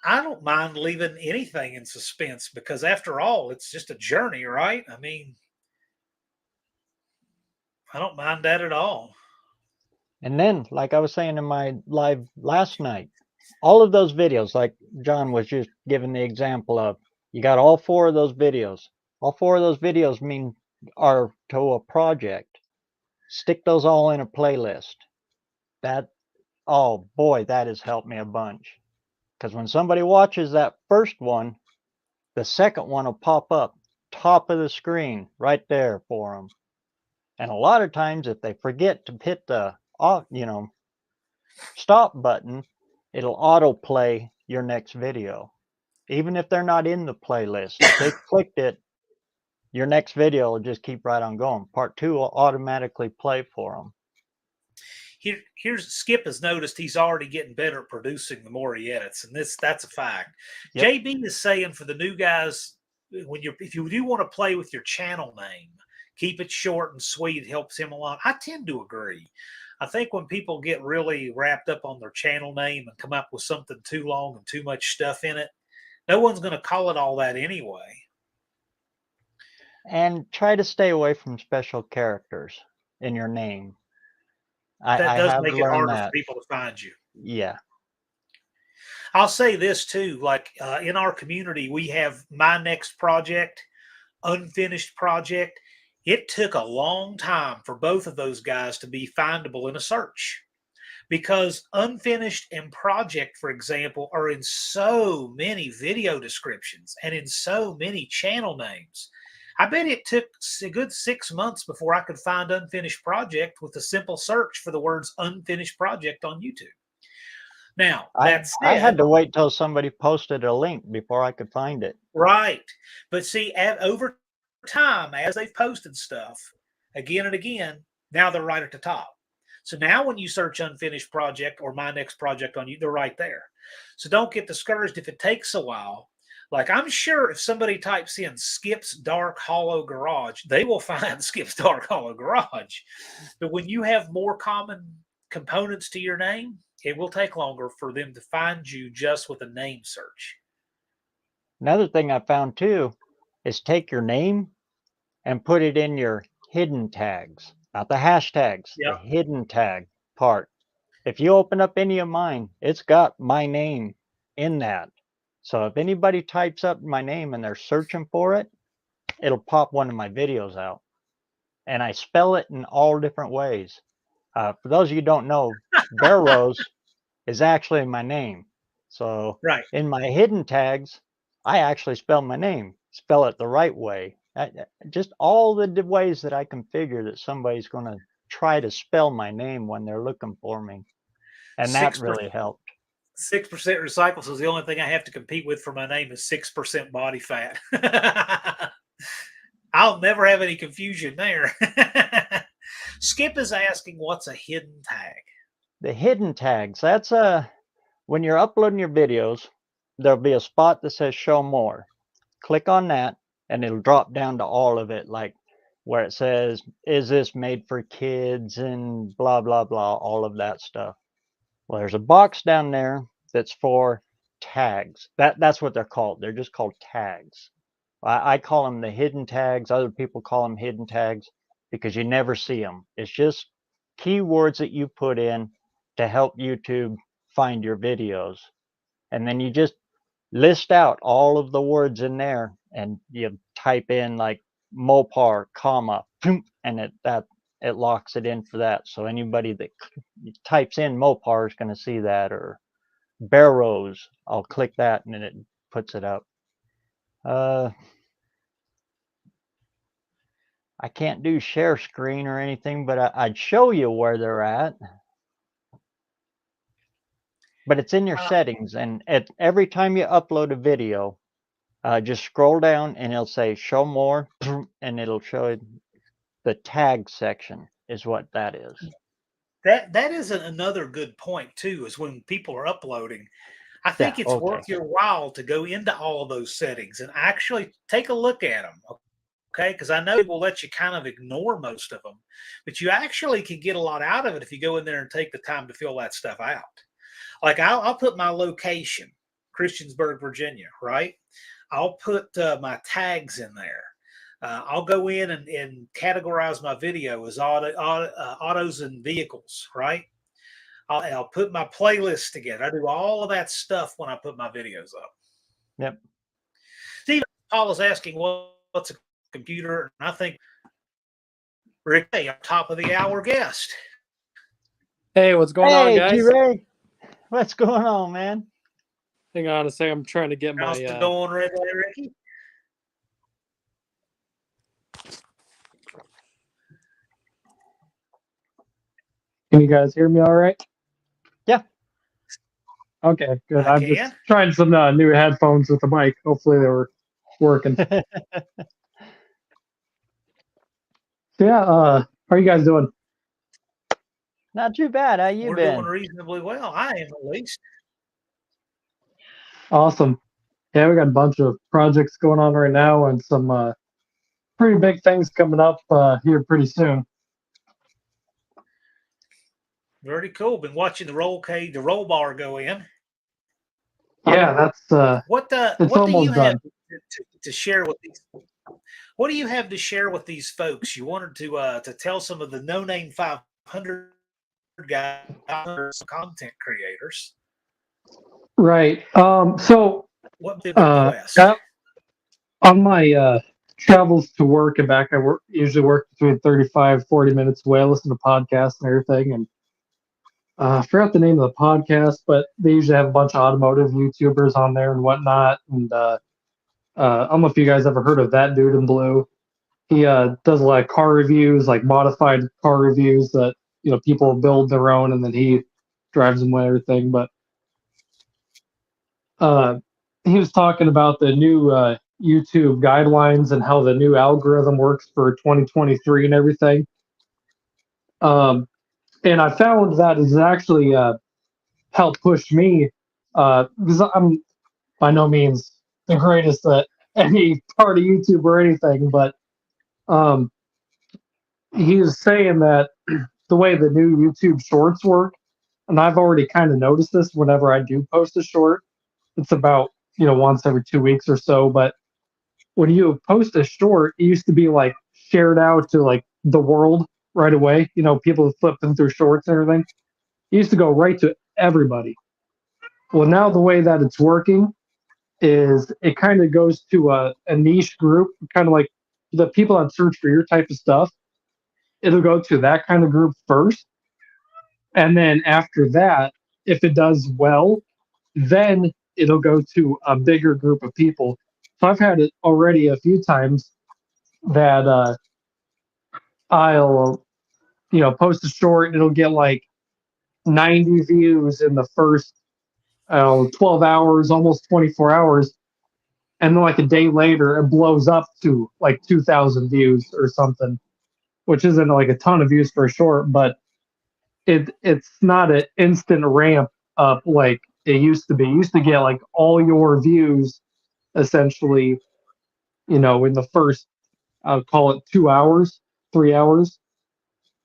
I don't mind leaving anything in suspense, because after all, it's just a journey, right? I mean, I don't mind that at all. And then, like I was saying in my live last night, all of those videos, like John was just giving the example of, you got all 4 of those videos. All 4 of those videos are to a project. Stick those all in a playlist. Oh boy, that has helped me a bunch. Because when somebody watches that first one, the second one will pop up top of the screen right there for them. And a lot of times, if they forget to hit the stop button, it'll autoplay your next video. Even if they're not in the playlist, if they clicked it, your next video will just keep right on going. Part 2 will automatically play for them. Here's Skip has noticed he's already getting better at producing the more he edits, and that's a fact. Yep. JB is saying for the new guys, if you do want to play with your channel name, keep it short and sweet. It helps him a lot. I tend to agree. I think when people get really wrapped up on their channel name and come up with something too long and too much stuff in it, no one's going to call it all that anyway. And try to stay away from special characters in your name. That I does have make it learned harder for that. people to find you. Yeah. I'll say this too, like in our community, we have My Next Project, Unfinished Project. It took a long time for both of those guys to be findable in a search because Unfinished and Project, for example, are in so many video descriptions and in so many channel names. I bet it took a good 6 months before I could find Unfinished Project with a simple search for the words Unfinished Project on YouTube. Now, that I said, had to wait till somebody posted a link before I could find it. right. But see, over time, as they've posted stuff again and again, now they're right at the top. So now when you search Unfinished Project or My Next Project on you, they're right there. So don't get discouraged if it takes a while. Like I'm sure if somebody types in Skip's Dark Hollow Garage, they will find Skip's Dark Hollow Garage. But when you have more common components to your name, it will take longer for them to find you just with a name search. Another thing I found too is take your name and put it in your hidden tags, not the hashtags, the Yep. hidden tag part. If you open up any of mine, it's got my name in that. So if anybody types up my name and they're searching for it, it'll pop one of my videos out. And I spell it in all different ways. For those of you who don't know, Barrows is actually my name. So Right. in my hidden tags, I actually spell my name, spell it the right way. Just all the ways that I can figure that somebody's going to try to spell my name when they're looking for me. And that 6%, really helped. 6% recycles is the only thing I have to compete with for my name is 6% body fat. I'll never have any confusion there. Skip is asking what's a hidden tag? The hidden tags, that's when you're uploading your videos, there'll be a spot that says show more. Click on that and it'll drop down to all of it, like where it says, is this made for kids and blah, blah, blah, all of that stuff. Well, there's a box down there that's for tags. That's what they're called. They're just called tags. I call them the hidden tags. Other people call them hidden tags because you never see them. It's just keywords that you put in to help YouTube find your videos. And then you just list out all of the words in there and you type in like Mopar, comma, and it locks it in for that. So anybody that types in Mopar is going to see that, or Barrows, I'll click that and then it puts it up. I can't do share screen or anything, but I'd show you where they're at. But it's in your settings, and every time you upload a video, just scroll down and it'll say show more, and it'll show the tag section is what that is. That is another good point too, is when people are uploading. I think it's worth your while to go into all of those settings and actually take a look at them. Okay, because I know it will let you kind of ignore most of them, but you actually can get a lot out of it if you go in there and take the time to fill that stuff out. Like I'll put my location, Christiansburg, Virginia, right? I'll put my tags in there. I'll go in and categorize my video as autos and vehicles, right? I'll put my playlist together. I do all of that stuff when I put my videos up. Yep. Steve Paul is asking what's a computer, and I think Rick, our top of the hour guest. Hey, what's going on, guys? Hey, G-Ray. What's going on, man? Hang on a second. I'm trying to get How's my. it going, Ricky? Can you guys hear me all right? Yeah. Okay, good. I'm just trying some new headphones with the mic. Hopefully they were working. So yeah, how are you guys doing? Not too bad. How you been? We're doing reasonably well. I am, at least. Awesome. Yeah, we got a bunch of projects going on right now and some pretty big things coming up here pretty soon. Very cool. Been watching the roll bar go in. Yeah, that's what do you have to share with these? What do you have to share with these folks? You wanted to tell some of the No Name 500 guys, content creators. Right. So What the request? on my travels to work and back, usually work between 35, 40 minutes away. I listen to podcasts and everything. And I forgot the name of the podcast, but they usually have a bunch of automotive YouTubers on there and whatnot. And I don't know if you guys ever heard of That Dude in Blue. He does a lot of car reviews, like modified car reviews that people build their own, and then he drives them and everything. But he was talking about the new YouTube guidelines and how the new algorithm works for 2023 and everything. And I found that it's actually helped push me because I'm by no means the greatest at any part of YouTube or anything, but he was saying that the way the new YouTube shorts work, and I've already kind of noticed this whenever I do post a short, it's about once every 2 weeks or so, but when you post a short, it used to be like shared out to like the world right away. People flipping through shorts and everything. It used to go right to everybody. Well, now the way that it's working is it kind of goes to a niche group, kind of like the people that search for your type of stuff. It'll go to that kind of group first. And then after that, if it does well, then it'll go to a bigger group of people. So I've had it already a few times that I'll, post a short and it'll get like 90 views in the first 12 hours, almost 24 hours. And then like a day later, it blows up to like 2,000 views or something, which isn't like a ton of views for a short, but it's not an instant ramp up like it used to be. You used to get like all your views essentially, in the first, I'll call it 2 hours, 3 hours.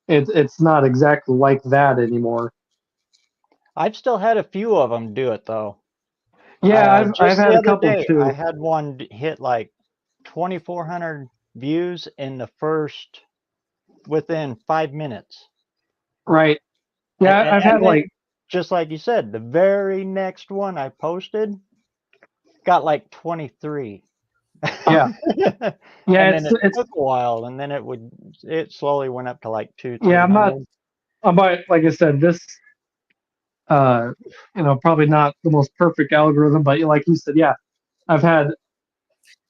It's not exactly like that anymore. I've still had a few of them do it though. Yeah, I've had a couple too. I had one hit like 2,400 views in the first within 5 minutes. Right. Yeah, I've had like, just like you said, the very next one I posted got like 23. Yeah. Yeah, and then it took a while, and then it slowly went up to like 200. Yeah, I'm not, like I said, this probably not the most perfect algorithm, but like you said, yeah, I've had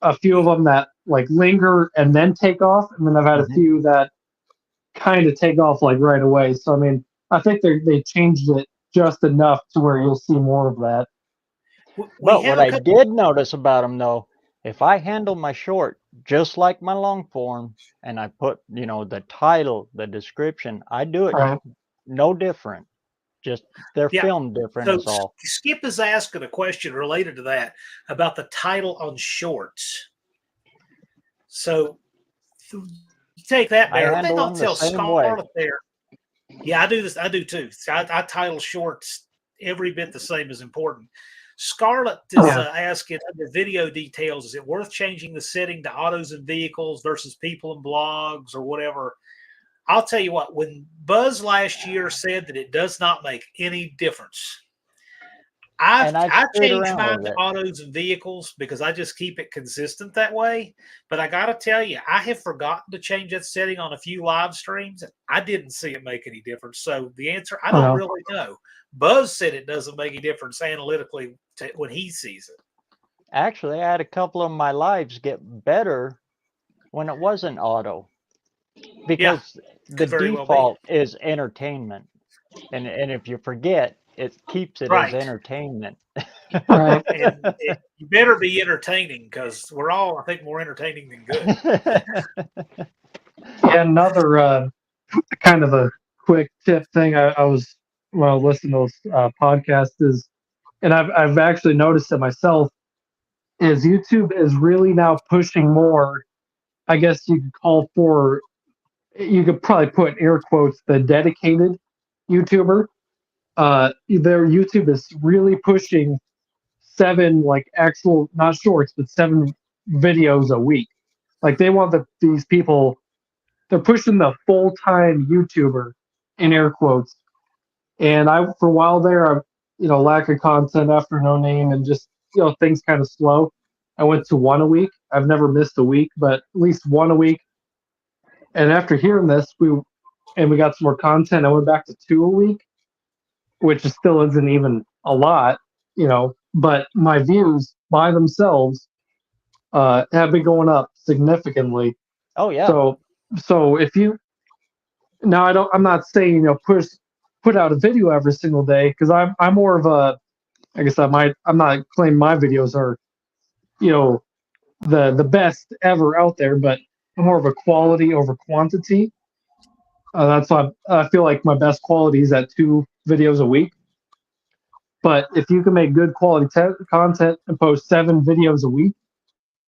a few of them that like linger and then take off, and then I've had a few that kind of take off like right away. So I mean, I think they changed it just enough to where you'll see more of that. But what I did notice about them though, if I handle my short just like my long form, and I put the title, the description, I do it no different. Just they're filmed different. Is all. Skip is asking a question related to that about the title on shorts. So take that there. I think I'll tell Scarlett there. Yeah, I do this. I do too. So I title shorts every bit the same as important. Scarlett is asking under video details, is it worth changing the setting to autos and vehicles versus people and blogs or whatever? I'll tell you what, when Buzz last year said that it does not make any difference, I changed mine to autos and vehicles because I just keep it consistent that way. But I got to tell you, I have forgotten to change that setting on a few live streams. And I didn't see it make any difference. So the answer, I don't really know. Buzz said it doesn't make any difference analytically when he sees it. Actually, I had a couple of my lives get better when it wasn't auto. Because the default is entertainment. And if you forget, it keeps it as entertainment. Right. And you better be entertaining because we're all, I think, more entertaining than good. Yeah, another kind of a quick tip thing I was listening to those podcasts is, and I've actually noticed it myself, is YouTube is really now pushing more, I guess you could call for, you could probably put air quotes, the dedicated YouTuber. Their YouTube is really pushing 7 like actual, not shorts, but 7 videos a week. Like they want these people. They're pushing the full-time YouTuber in air quotes. And for a while there, lack of content after No Name and just things kind of slow. I went to one a week. I've never missed a week, but at least one a week. And after hearing this, we got some more content. I went back to two a week, which still isn't even a lot, but my views by themselves have been going up significantly. Oh yeah. So if you now I'm not saying put out a video every single day, because I'm more of a, I guess I'm not claiming my videos are the best ever out there, but I'm more of a quality over quantity. That's why I feel like my best quality is at 2 videos a week. But if you can make good quality content and post 7 videos a week,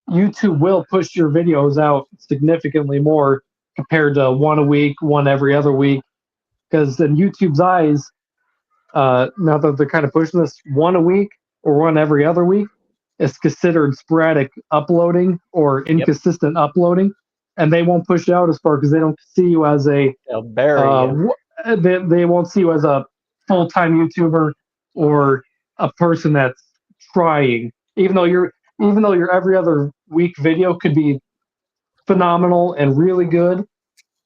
YouTube will push your videos out significantly more compared to 1 a week, 1 every other week. Because in YouTube's eyes, now that they're kind of pushing this 1 a week or 1 every other week, is considered sporadic uploading or inconsistent uploading, and they won't push it out as far because they don't see you as a they won't see you as a full-time YouTuber or a person that's trying. Even though your every other week video could be phenomenal and really good,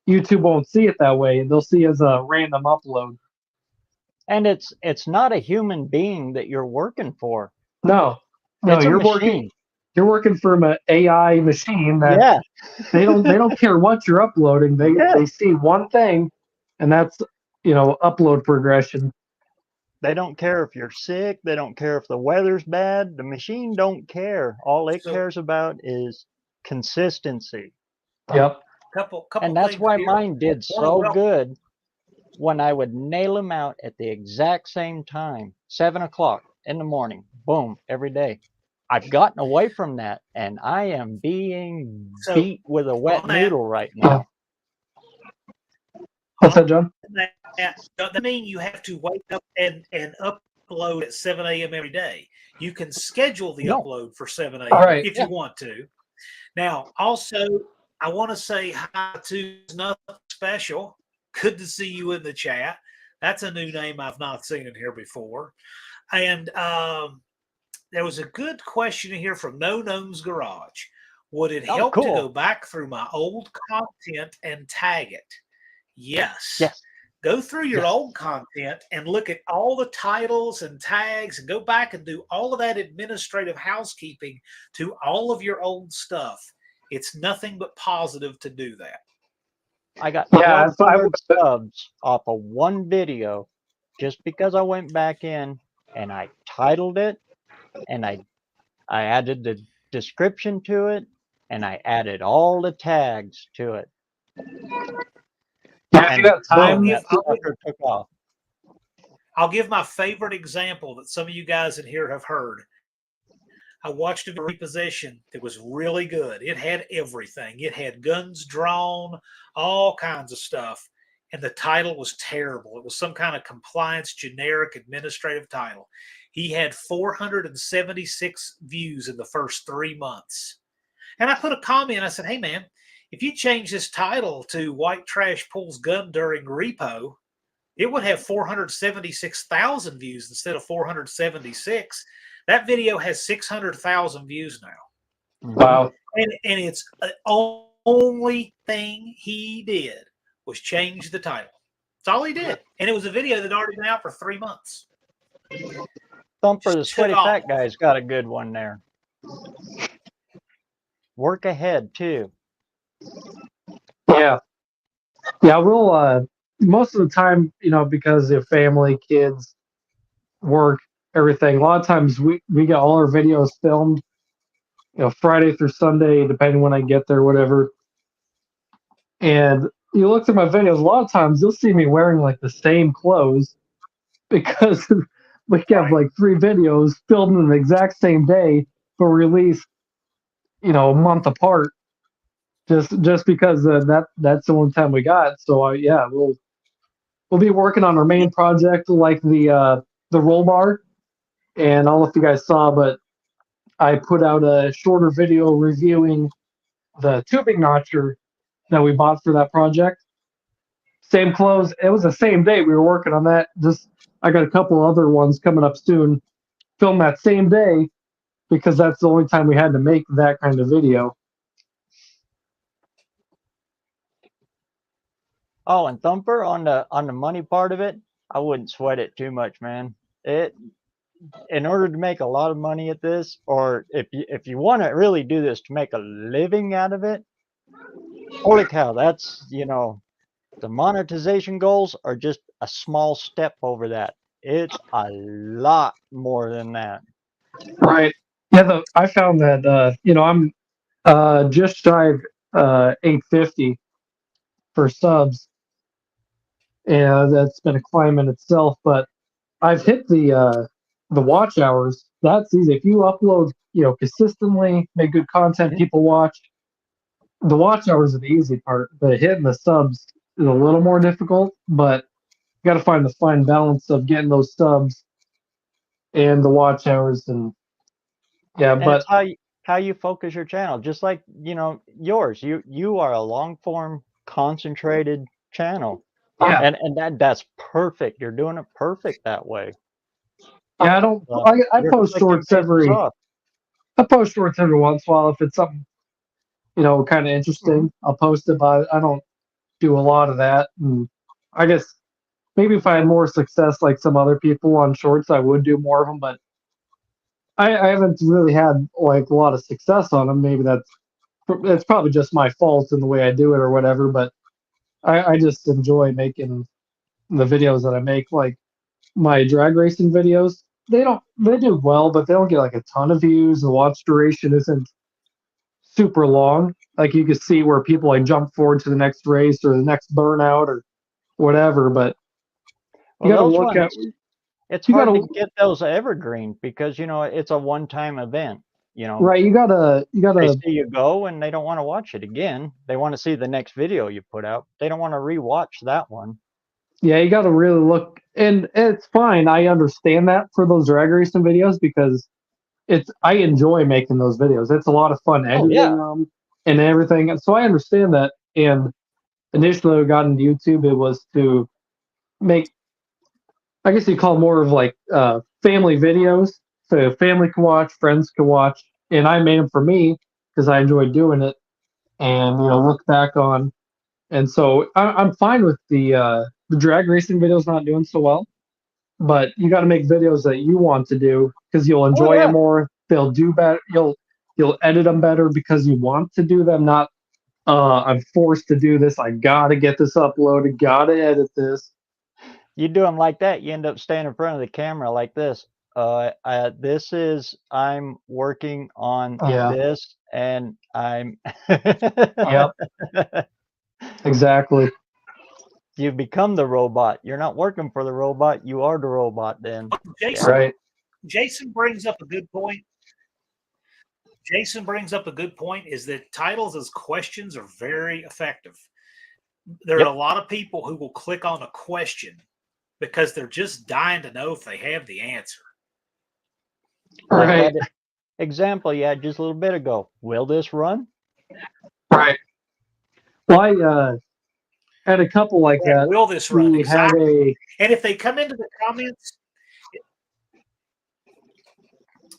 YouTube won't see it that way. They'll see it as a random upload. And it's not a human being that you're working for. No, you're working from an AI machine that they don't care what you're uploading. They see one thing, and that's upload progression. They don't care if you're sick. They don't care if the weather's bad. The machine don't care. All it cares about is consistency. Yep. Couple and that's why here. mine did so good when I would nail them out at the exact same time, 7 o'clock in the morning, boom, every day. I've gotten away from that, and I am being beat with a wet noodle right now. What's that, John? Doesn't mean you have to wake up and upload at 7 a.m. every day. You can schedule the upload for 7 a.m. if you want to. Now, also, I want to say hi to Nothing Special. Good to see you in the chat. That's a new name I've not seen in here before. And there was a good question here from No Gnomes Garage. Would it help to go back through my old content and tag it? Yes. Go through your old content and look at all the titles and tags and go back and do all of that administrative housekeeping to all of your old stuff. It's nothing but positive to do that. I got 500 subs off of one video just because I went back in and I titled it and I added the description to it and I added all the tags to it. Yeah, you got time. Took off. I'll give my favorite example that some of you guys in here have heard. I watched a repossession that was really good. It had everything. It had guns drawn, all kinds of stuff. And the title was terrible. It was some kind of compliance, generic, administrative title. He had 476 views in the first 3 months. And I put a comment. I said, hey, man, if you change this title to White Trash Pulls Gun During Repo, it would have 476,000 views instead of 476. That video has 600,000 views now. Wow. And it's the only thing he did was change the title. That's all he did. And it was a video that had already been out for 3 months. Thumper the Sweaty Fat Guy's got a good one there. Work ahead, too. Yeah. Yeah, we'll, most of the time, because of family, kids, work, everything. A lot of times we get all our videos filmed, Friday through Sunday, depending when I get there, whatever. And you look through my videos, a lot of times you'll see me wearing like the same clothes because we have like 3 videos filmed in the exact same day but released, a month apart. Just because that's the only time we got. So we'll be working on our main project, like the roll bar. And I don't know if you guys saw, but I put out a shorter video reviewing the tubing notcher that we bought for that project. Same clothes. It was the same day we were working on that. Just I got a couple other ones coming up soon. Film that same day because that's the only time we had to make that kind of video. Oh, and Thumper on the money part of it, I wouldn't sweat it too much, man. In order to make a lot of money at this, or if you want to really do this to make a living out of it, holy cow, that's the monetization goals are just a small step over that. It's a lot more than that. Right. Yeah. I found that I'm just shy of 850 for subs, and that's been a climb in itself. But I've hit the watch hours. That's easy. If you upload, consistently, make good content, people watch. The watch hours are the easy part. But hitting the subs is a little more difficult. But you got to find the fine balance of getting those subs and the watch hours, and yeah. And But it's how you focus your channel, just like yours. You are a long form concentrated channel, yeah, and that's perfect. You're doing it perfect that way. yeah. I You're post clicking shorts papers off. I post shorts every once in a while if it's something kind of interesting. I'll post it, but I don't do a lot of that. And I guess maybe if I had more success like some other people on shorts, I would do more of them. But I haven't really had like a lot of success on them. Maybe that's probably just my fault in the way I do it or whatever. But I just enjoy making the videos that I make, like my drag racing videos. They do well, but they don't get like a ton of views. The watch duration isn't super long. Like you can see where people like jump forward to the next race or the next burnout or whatever. But you Well, got to those look at ones, it's you got hard to to get those evergreen because it's a one-time event. right. You They gotta see you go and they don't want to watch it again. They want to see the next video you put out. They don't want to rewatch that one. yeah. You got to really look, and it's fine. I understand that for those drag racing videos because I enjoy making those videos. It's a lot of fun Oh editing yeah. them and everything. And so I understand that. And initially, when I got into YouTube, it was to make, I guess you call it more of like family videos. So family can watch, friends can watch, and I made them for me because I enjoy doing it and look back on. And so I'm fine with the drag racing videos not doing so well, but you got to make videos that you want to do because you'll Oh enjoy yeah. them more. They'll do better. You'll edit them better because you want to do them, not I'm forced to do this. I gotta get this uploaded. Gotta edit this. You do them like that, you end up standing in front of the camera like this. I'm working on Yeah. this, and I'm. Yep. Exactly. You become the robot. You're not working for the robot. You are the robot. Then. Jason, Right. Jason brings up a good point. Jason brings up a good point is that titles as questions are very effective. There Yep. are a lot of people who will click on a question because they're just dying to know if they have the answer. Like Right. that example you had just a little bit ago. Will this run? Right. Well, I had a couple like Yeah, that. will this run? We had Exactly. And if they come into the comments,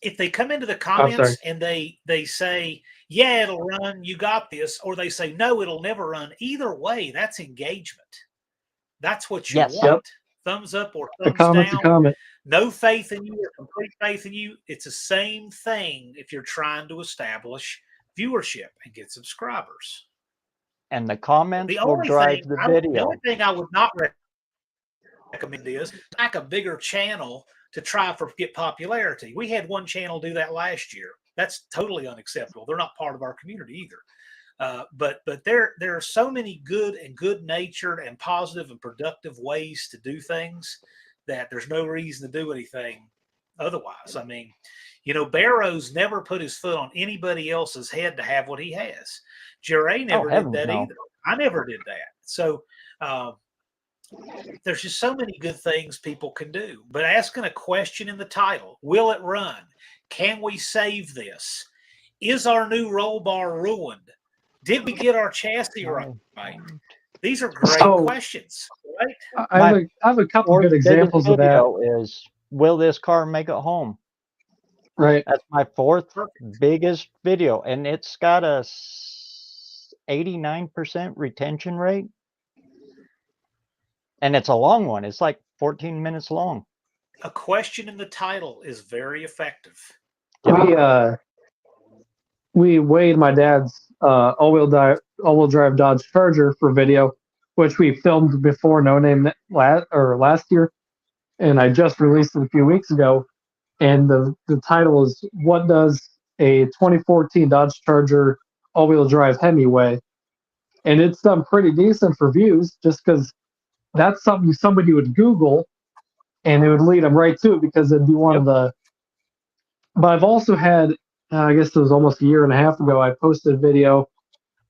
Oh, sorry. and they say, yeah, it'll run, you got this, or they say, no, it'll never run. Either way, that's engagement. That's what you Yes. want. Yep. Thumbs up or A thumbs comment's a down. comment. No faith in you or complete faith in you. It's the same thing if you're trying to establish viewership and get subscribers. And the comments The will only drive thing the the video. only thing I would not recommend is like a bigger channel to try for get popularity. We had one channel do that last year. That's totally unacceptable. They're not part of our community either. But there are so many good and good-natured and positive and productive ways to do things that there's no reason to do anything otherwise. I mean, Barrows never put his foot on anybody else's head to have what he has. Jerry never did that no. either. I never did that. So there's just so many good things people can do. But asking a question in the title, will it run? Can we save this? Is our new roll bar ruined? Did we get our chassis right? These are great So- questions, right? I have a couple Fourth good biggest examples of that. video is, will this car make it home? Right. That's my fourth biggest video, and it's got a 89% retention rate. And it's a long one. It's like 14 minutes long. A question in the title is very effective. We weighed my dad's all-wheel drive Dodge Charger for video, which we filmed before No Name last year, and I just released it a few weeks ago. And the title is, "What does a 2014 Dodge Charger all-wheel drive Hemi weigh?" And it's done pretty decent for views, just because that's something somebody would Google, and it would lead them right to it because it'd be one of the. But I've also had, I guess it was almost a year and a half ago, I posted a video.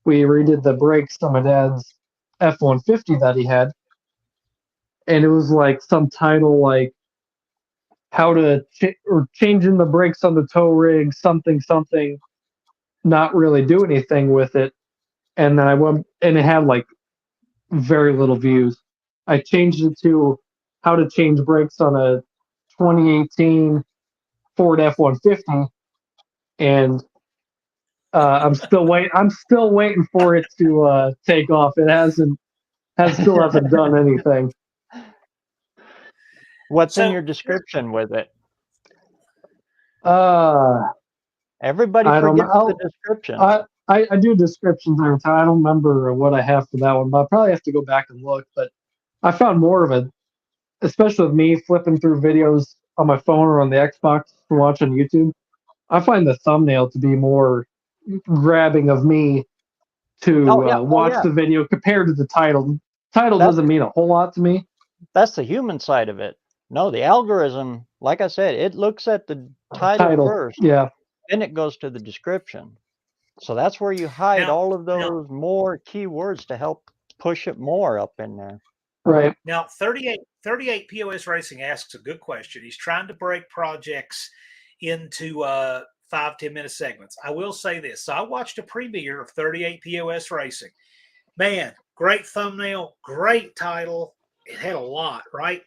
We redid the brakes on my dad's F-150 that he had, and it was like some title like how to changing the brakes on the tow rig, something, not really do anything with it. And then I went, and it had like very little views. I changed it to how to change brakes on a 2018 Ford F-150, and I'm still waiting for it to take off. It still hasn't done anything. What's in your description with it? Everybody I don't forgets know. the description. I do descriptions every time. I don't remember what I have for that one, but I'll probably have to go back and look. But I found more of it, especially with me flipping through videos on my phone or on the Xbox to watch on YouTube. I find the thumbnail to be more grabbing of me to watch the video compared to the title. Title doesn't mean a whole lot to me. That's the human side of it. No, the algorithm, like I said, it looks at the title first. Yeah. Then it goes to the description. So that's where you hide all of those more keywords to help push it more up in there. Right. Now, 38 POS Racing asks a good question. He's trying to break projects into 5-10 minute segments. I will say this. So I watched a premiere of 38 POS Racing. Man, great thumbnail, great title. It had a lot, right?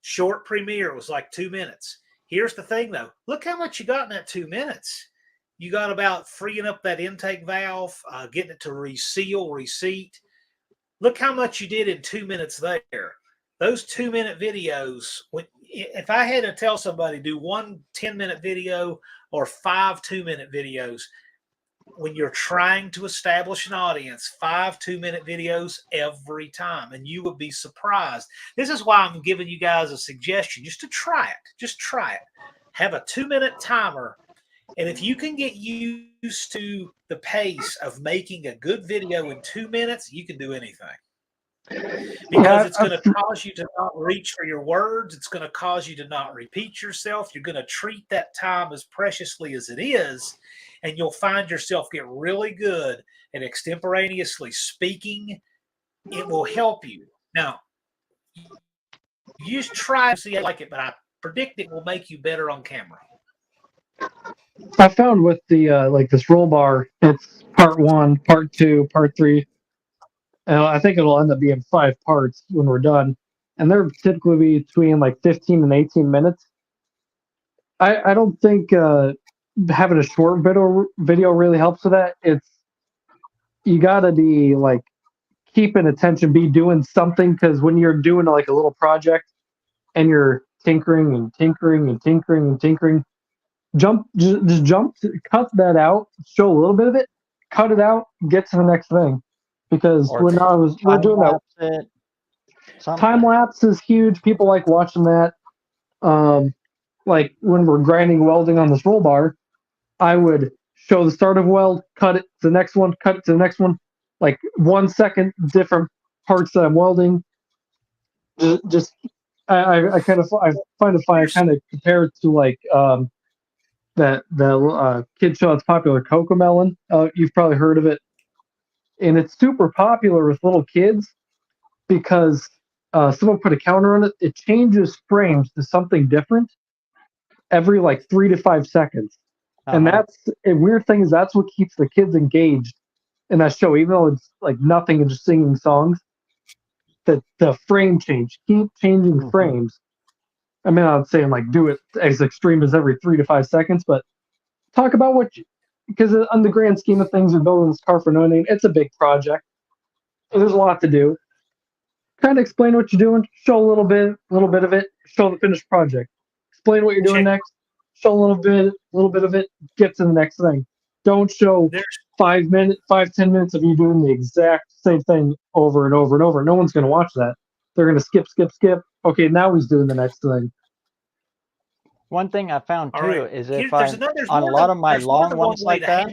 Short premiere was like 2 minutes. Here's the thing, though. Look how much you got in that 2 minutes. You got about freeing up that intake valve, getting it to reseal, reseat. Look how much you did in 2 minutes there. Those 2 minute videos, if I had to tell somebody do 1 10-minute video or 5 2-minute videos, when you're trying to establish an audience, 5 2-minute videos every time, and you would be surprised. This is why I'm giving you guys a suggestion, just to try it. Just try it. Have a 2-minute timer, and if you can get used to the pace of making a good video in 2 minutes, you can do anything. Because it's going to cause you to not reach for your words. It's going to cause you to not repeat yourself. You're going to treat that time as preciously as it is, and you'll find yourself get really good at extemporaneously speaking. It will help you. Now, you just try to see how you like it, but I predict it will make you better on camera. I found with the like this roll bar, it's part 1, part 2, part 3. I think it'll end up being 5 parts when we're done, and they're typically between like 15 and 18 minutes. I don't think having a short video really helps with that. You gotta be like keeping attention, be doing something, because when you're doing like a little project and you're tinkering and tinkering and tinkering and tinkering, just jump, cut that out, show a little bit of it, cut it out, get to the next thing. Because we're doing that. Time lapse is huge. People like watching that. Like when we're grinding welding on this roll bar, I would show the start of weld, cut it to the next one, cut it to the next one, like 1 second different parts that I'm welding. I find it kind of compare it to like that kid show that's popular, CoComelon. You've probably heard of it. And it's super popular with little kids because someone put a counter on it. It changes frames to something different every like 3 to 5 seconds. And that's a weird thing is that's what keeps the kids engaged in that show, even though it's like nothing and just singing songs, the frame change, keep changing frames. I mean, I'm saying like do it as extreme as every 3 to 5 seconds, but talk about what you, because on the grand scheme of things, you're building this car for no name. It's a big project. There's a lot to do. Kind of explain what you're doing, show a little bit of it, show the finished project. Explain what you're doing next, show a little bit of it, get to the next thing. Don't show 10 minutes of you doing the exact same thing over and over and over. No one's going to watch that. They're going to skip. Okay, now he's doing the next thing. One thing I found too is if there's I'm on a lot of my long ones like that.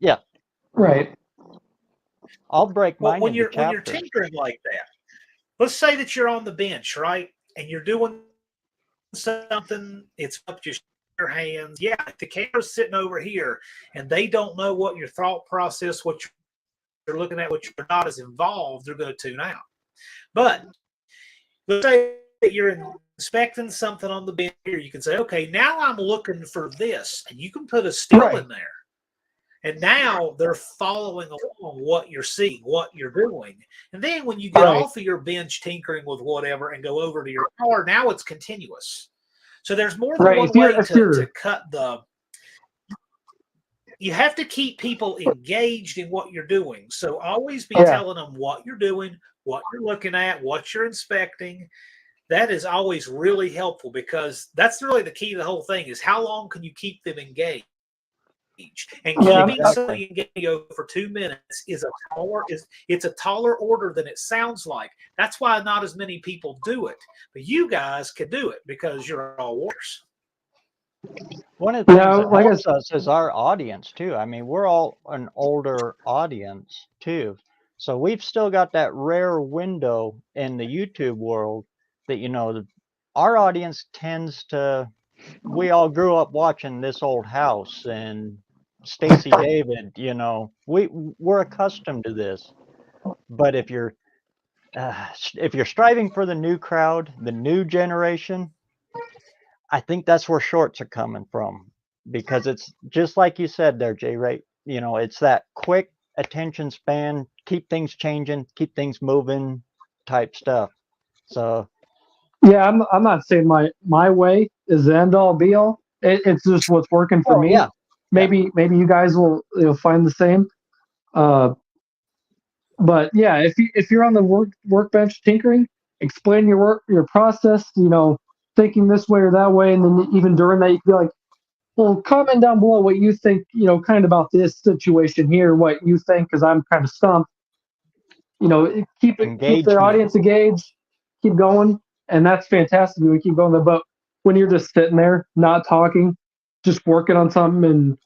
Yeah. Right. I'll break mine when into you're tinkering like that. Let's say that you're on the bench, right, and you're doing something. It's up to your hands. Yeah, the camera's sitting over here, and they don't know what your thought process, what you're looking at, what you're not as involved. They're going to tune out. But let's say that you're inspecting something on the bench here. You can say, okay, now I'm looking for this, and you can put a still in there. And now they're following along what you're seeing, what you're doing. And then when you get off of your bench tinkering with whatever and go over to your car, now it's continuous. So there's more than one way to cut the... You have to keep people engaged in what you're doing. So always be telling them what you're doing, what you're looking at, what you're inspecting. That is always really helpful because that's really the key to the whole thing is how long can you keep them engaged? And keeping somebody engaged for 2 minutes is a taller order than it sounds like. That's why not as many people do it. But you guys can do it because you're all warriors. One of the things that helps us is our audience too. I mean, we're all an older audience too. So we've still got that rare window in the YouTube world that, you know, our audience tends to, we all grew up watching This Old House and Stacey David, you know, we're accustomed to this. But if you're striving for the new crowd, the new generation, I think that's where shorts are coming from, because it's just like you said there, Jay, right? You know, it's that quick attention span, keep things changing, keep things moving type stuff. So yeah, I'm not saying my way is the end all be all. It's just what's working for me. Yeah. Maybe you guys will find the same. But yeah, if you're on the workbench tinkering, explain your process, you know, thinking this way or that way, and then even during that you can be like, well, comment down below what you think, you know, kind of about this situation here, what you think, because I'm kind of stumped. You know, keep the audience engaged, keep going, and that's fantastic. We keep going there, but when you're just sitting there, not talking, just working on something and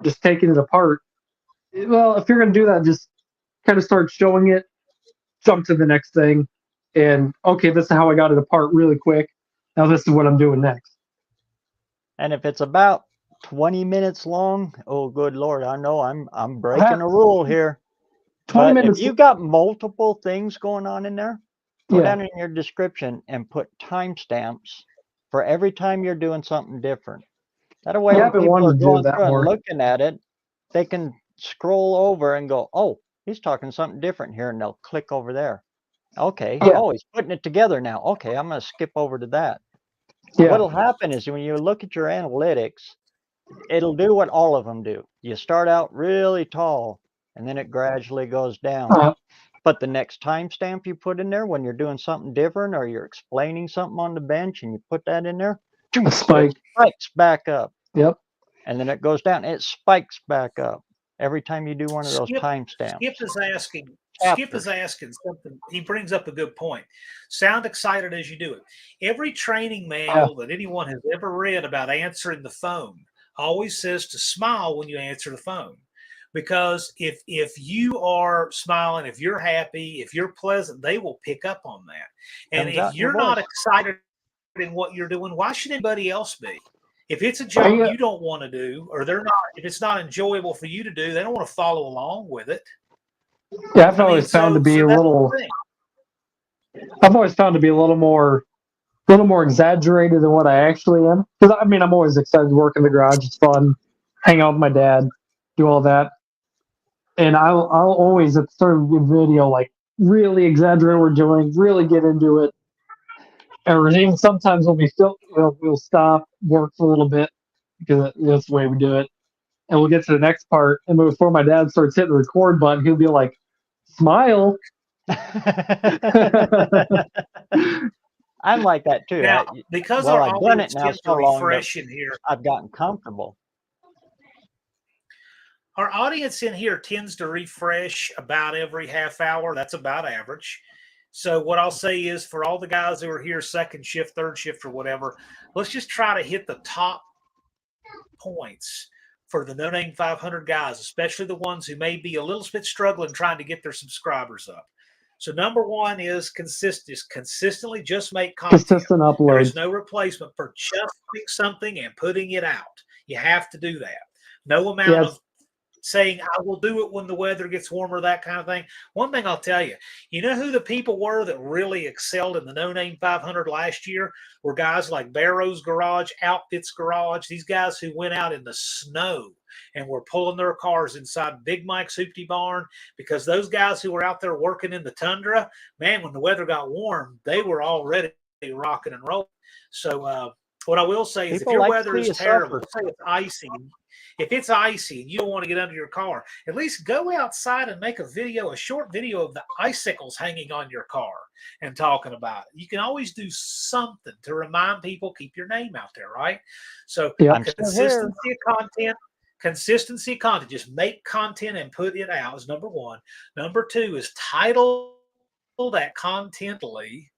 just taking it apart. Well, if you're going to do that, just kind of start showing it, jump to the next thing, and okay, this is how I got it apart really quick. Now this is what I'm doing next. And if it's about 20 minutes long, oh good Lord, I know I'm breaking a rule here. 20 minutes. If you've got multiple things going on in there, put down in your description and put timestamps for every time you're doing something different. That way, when people are going through and looking at it, they can scroll over and go, oh, he's talking something different here, and they'll click over there. Okay. Oh, he's putting it together now. Okay, I'm going to skip over to that. What'll happen is when you look at your analytics, it'll do what all of them do. You start out really tall, and then it gradually goes down. But the next timestamp you put in there when you're doing something different or you're explaining something on the bench and you put that in there, it spikes back up. Yep. And then it goes down. It spikes back up every time you do one of those timestamps. Skip is asking something. He brings up a good point. Sound excited as you do it. Every training manual that anyone has ever read about answering the phone always says to smile when you answer the phone. Because if you are smiling, if you're happy, if you're pleasant, they will pick up on that. And if you're not excited in what you're doing, why should anybody else be? If it's a job you don't want to do, or if it's not enjoyable for you to do, they don't want to follow along with it. Yeah, I've always found to be a little more exaggerated than what I actually am. Because I mean, I'm always excited to work in the garage. It's fun, hang out with my dad, do all that. and I'll always at the start of a video like really exaggerate what we're doing, really get into it. And even sometimes we'll stop, work for a little bit because that's the way we do it, and we'll get to the next part. And before my dad starts hitting the record button, he'll be like, "Smile." I'm like that too. Now, because well, our I've done it audience now tends to so long that refresh in here, I've gotten comfortable. our audience in here tends to refresh about every half hour. That's about average. So what I'll say is for all the guys who are here second shift, third shift, or whatever, let's just try to hit the top points for the No Name 500 guys, especially the ones who may be a little bit struggling trying to get their subscribers up. So number one is consistently just make content. Consistent upload. There is no replacement for just doing something and putting it out. You have to do that. No amount of saying I will do it when the weather gets warmer, that kind of thing. One thing I'll tell you, you know who the people were that really excelled in the No Name 500 last year were guys like Barrow's Garage, Outfits Garage, these guys who went out in the snow and were pulling their cars inside Big Mike's Hoopty Barn, because those guys who were out there working in the tundra, man, when the weather got warm, they were already rocking and rolling. So what I will say is if your weather is terrible, say it's icy, if it's icy and you don't want to get under your car, at least go outside and make a short video of the icicles hanging on your car and talking about it. You can always do something to remind people, keep your name out there, right? So consistency of content, just make content and put it out is number one. Number two is title that contently.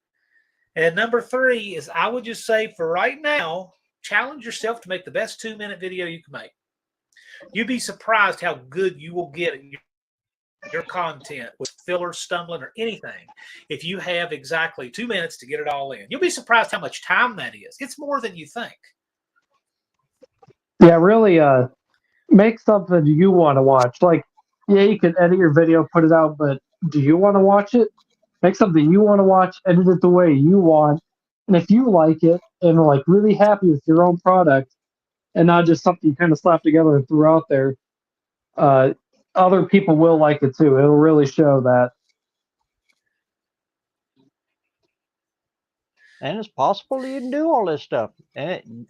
And number three is, I would just say for right now, challenge yourself to make the best 2-minute video you can make. You'd be surprised how good you will get at your content with filler, stumbling, or anything if you have exactly 2 minutes to get it all in. You'll be surprised how much time that is. It's more than you think. Yeah, really make something you want to watch. Like, yeah, you can edit your video, put it out, but do you want to watch it? Make something you want to watch, edit it the way you want. And if you like it and are like really happy with your own product and not just something you kind of slap together and threw out there, other people will like it too. It'll really show that. And it's possible you can do all this stuff. And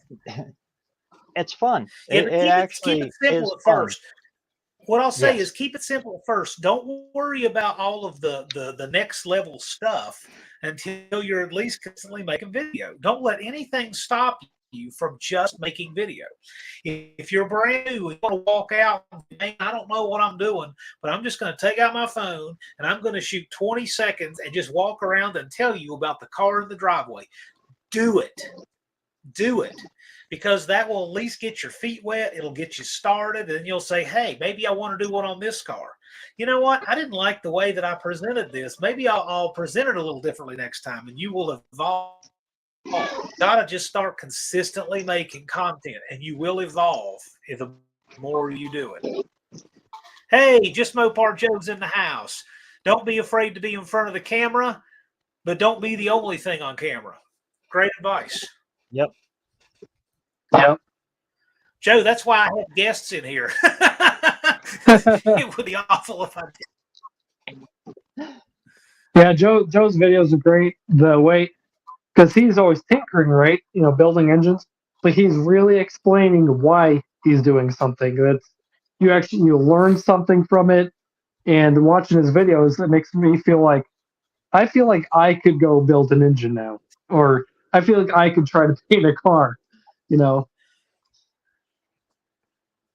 it's fun. Yeah, it actually keep it simple is at first. What I'll say Yes. is keep it simple at first. Don't worry about all of the next level stuff until you're at least constantly making video. Don't let anything stop you from just making video. If you're brand new, you want to walk out, I don't know what I'm doing, but I'm just going to take out my phone and I'm going to shoot 20 seconds and just walk around and tell you about the car in the driveway. Do it. Do it. Because that will at least get your feet wet. It'll get you started. And you'll say, hey, maybe I want to do one on this car. You know what? I didn't like the way that I presented this. Maybe I'll present it a little differently next time. And you will evolve. You gotta just start consistently making content. And you will evolve the more you do it. Hey, Just Mopar Joe's in the house. Don't be afraid to be in front of the camera, but don't be the only thing on camera. Great advice. Yep. Yep. Joe, that's why I had guests in here. It would be awful if I did. Yeah, Joe's videos are great. The way, because he's always tinkering, right? You know, building engines, but he's really explaining why he's doing something. That's you learn something from it, and watching his videos, it makes me feel like I could go build an engine now, or I feel like I could try to paint a car. You know.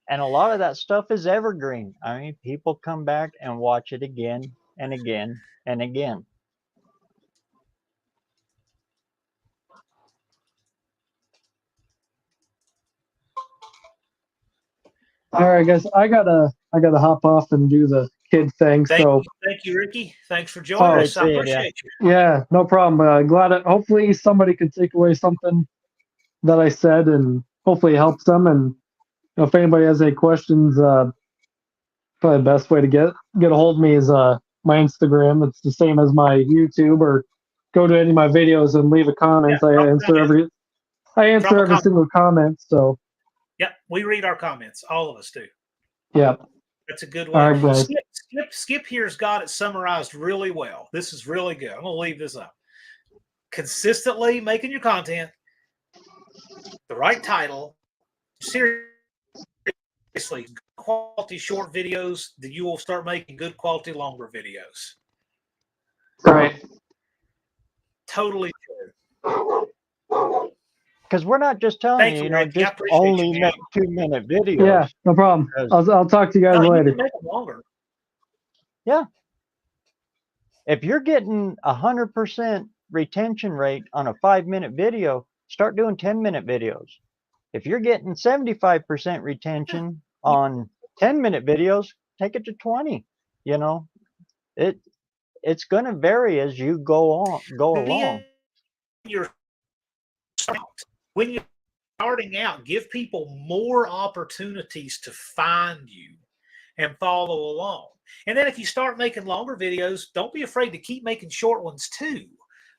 And a lot of that stuff is evergreen. I mean, people come back and watch it again and again and again. All right, guys, I gotta hop off and do the kid thing. Thank you, Ricky. Thanks for joining us. I appreciate you. Yeah, no problem. Hopefully somebody could take away something that I said, and hopefully it helps them. And if anybody has any questions, probably the best way to get a hold of me is my Instagram. It's the same as my YouTube, or go to any of my videos and leave a comment. Yeah, I answer every single comment. So yeah, we read our comments. All of us do. Yeah. That's a good All way. right, guys. Skip here's got it summarized really well. This is really good. I'm going to leave this up. Consistently making your content, the right title, seriously, good quality short videos, that you will start making good quality longer videos. Right. Totally true. Because we're not just telling Thank you, you, you know, Ricky. I just appreciate only you, man. make 2-minute videos. Yeah, no problem. 'Cause- I'll talk to you guys No, you later. can make them longer. If you're getting 100% retention rate on a 5-minute video, start doing 10-minute videos. If you're getting 75% retention on 10-minute videos, take it to 20. You know, it's going to vary as you go along. When you're starting out, give people more opportunities to find you and follow along. And then if you start making longer videos, don't be afraid to keep making short ones too.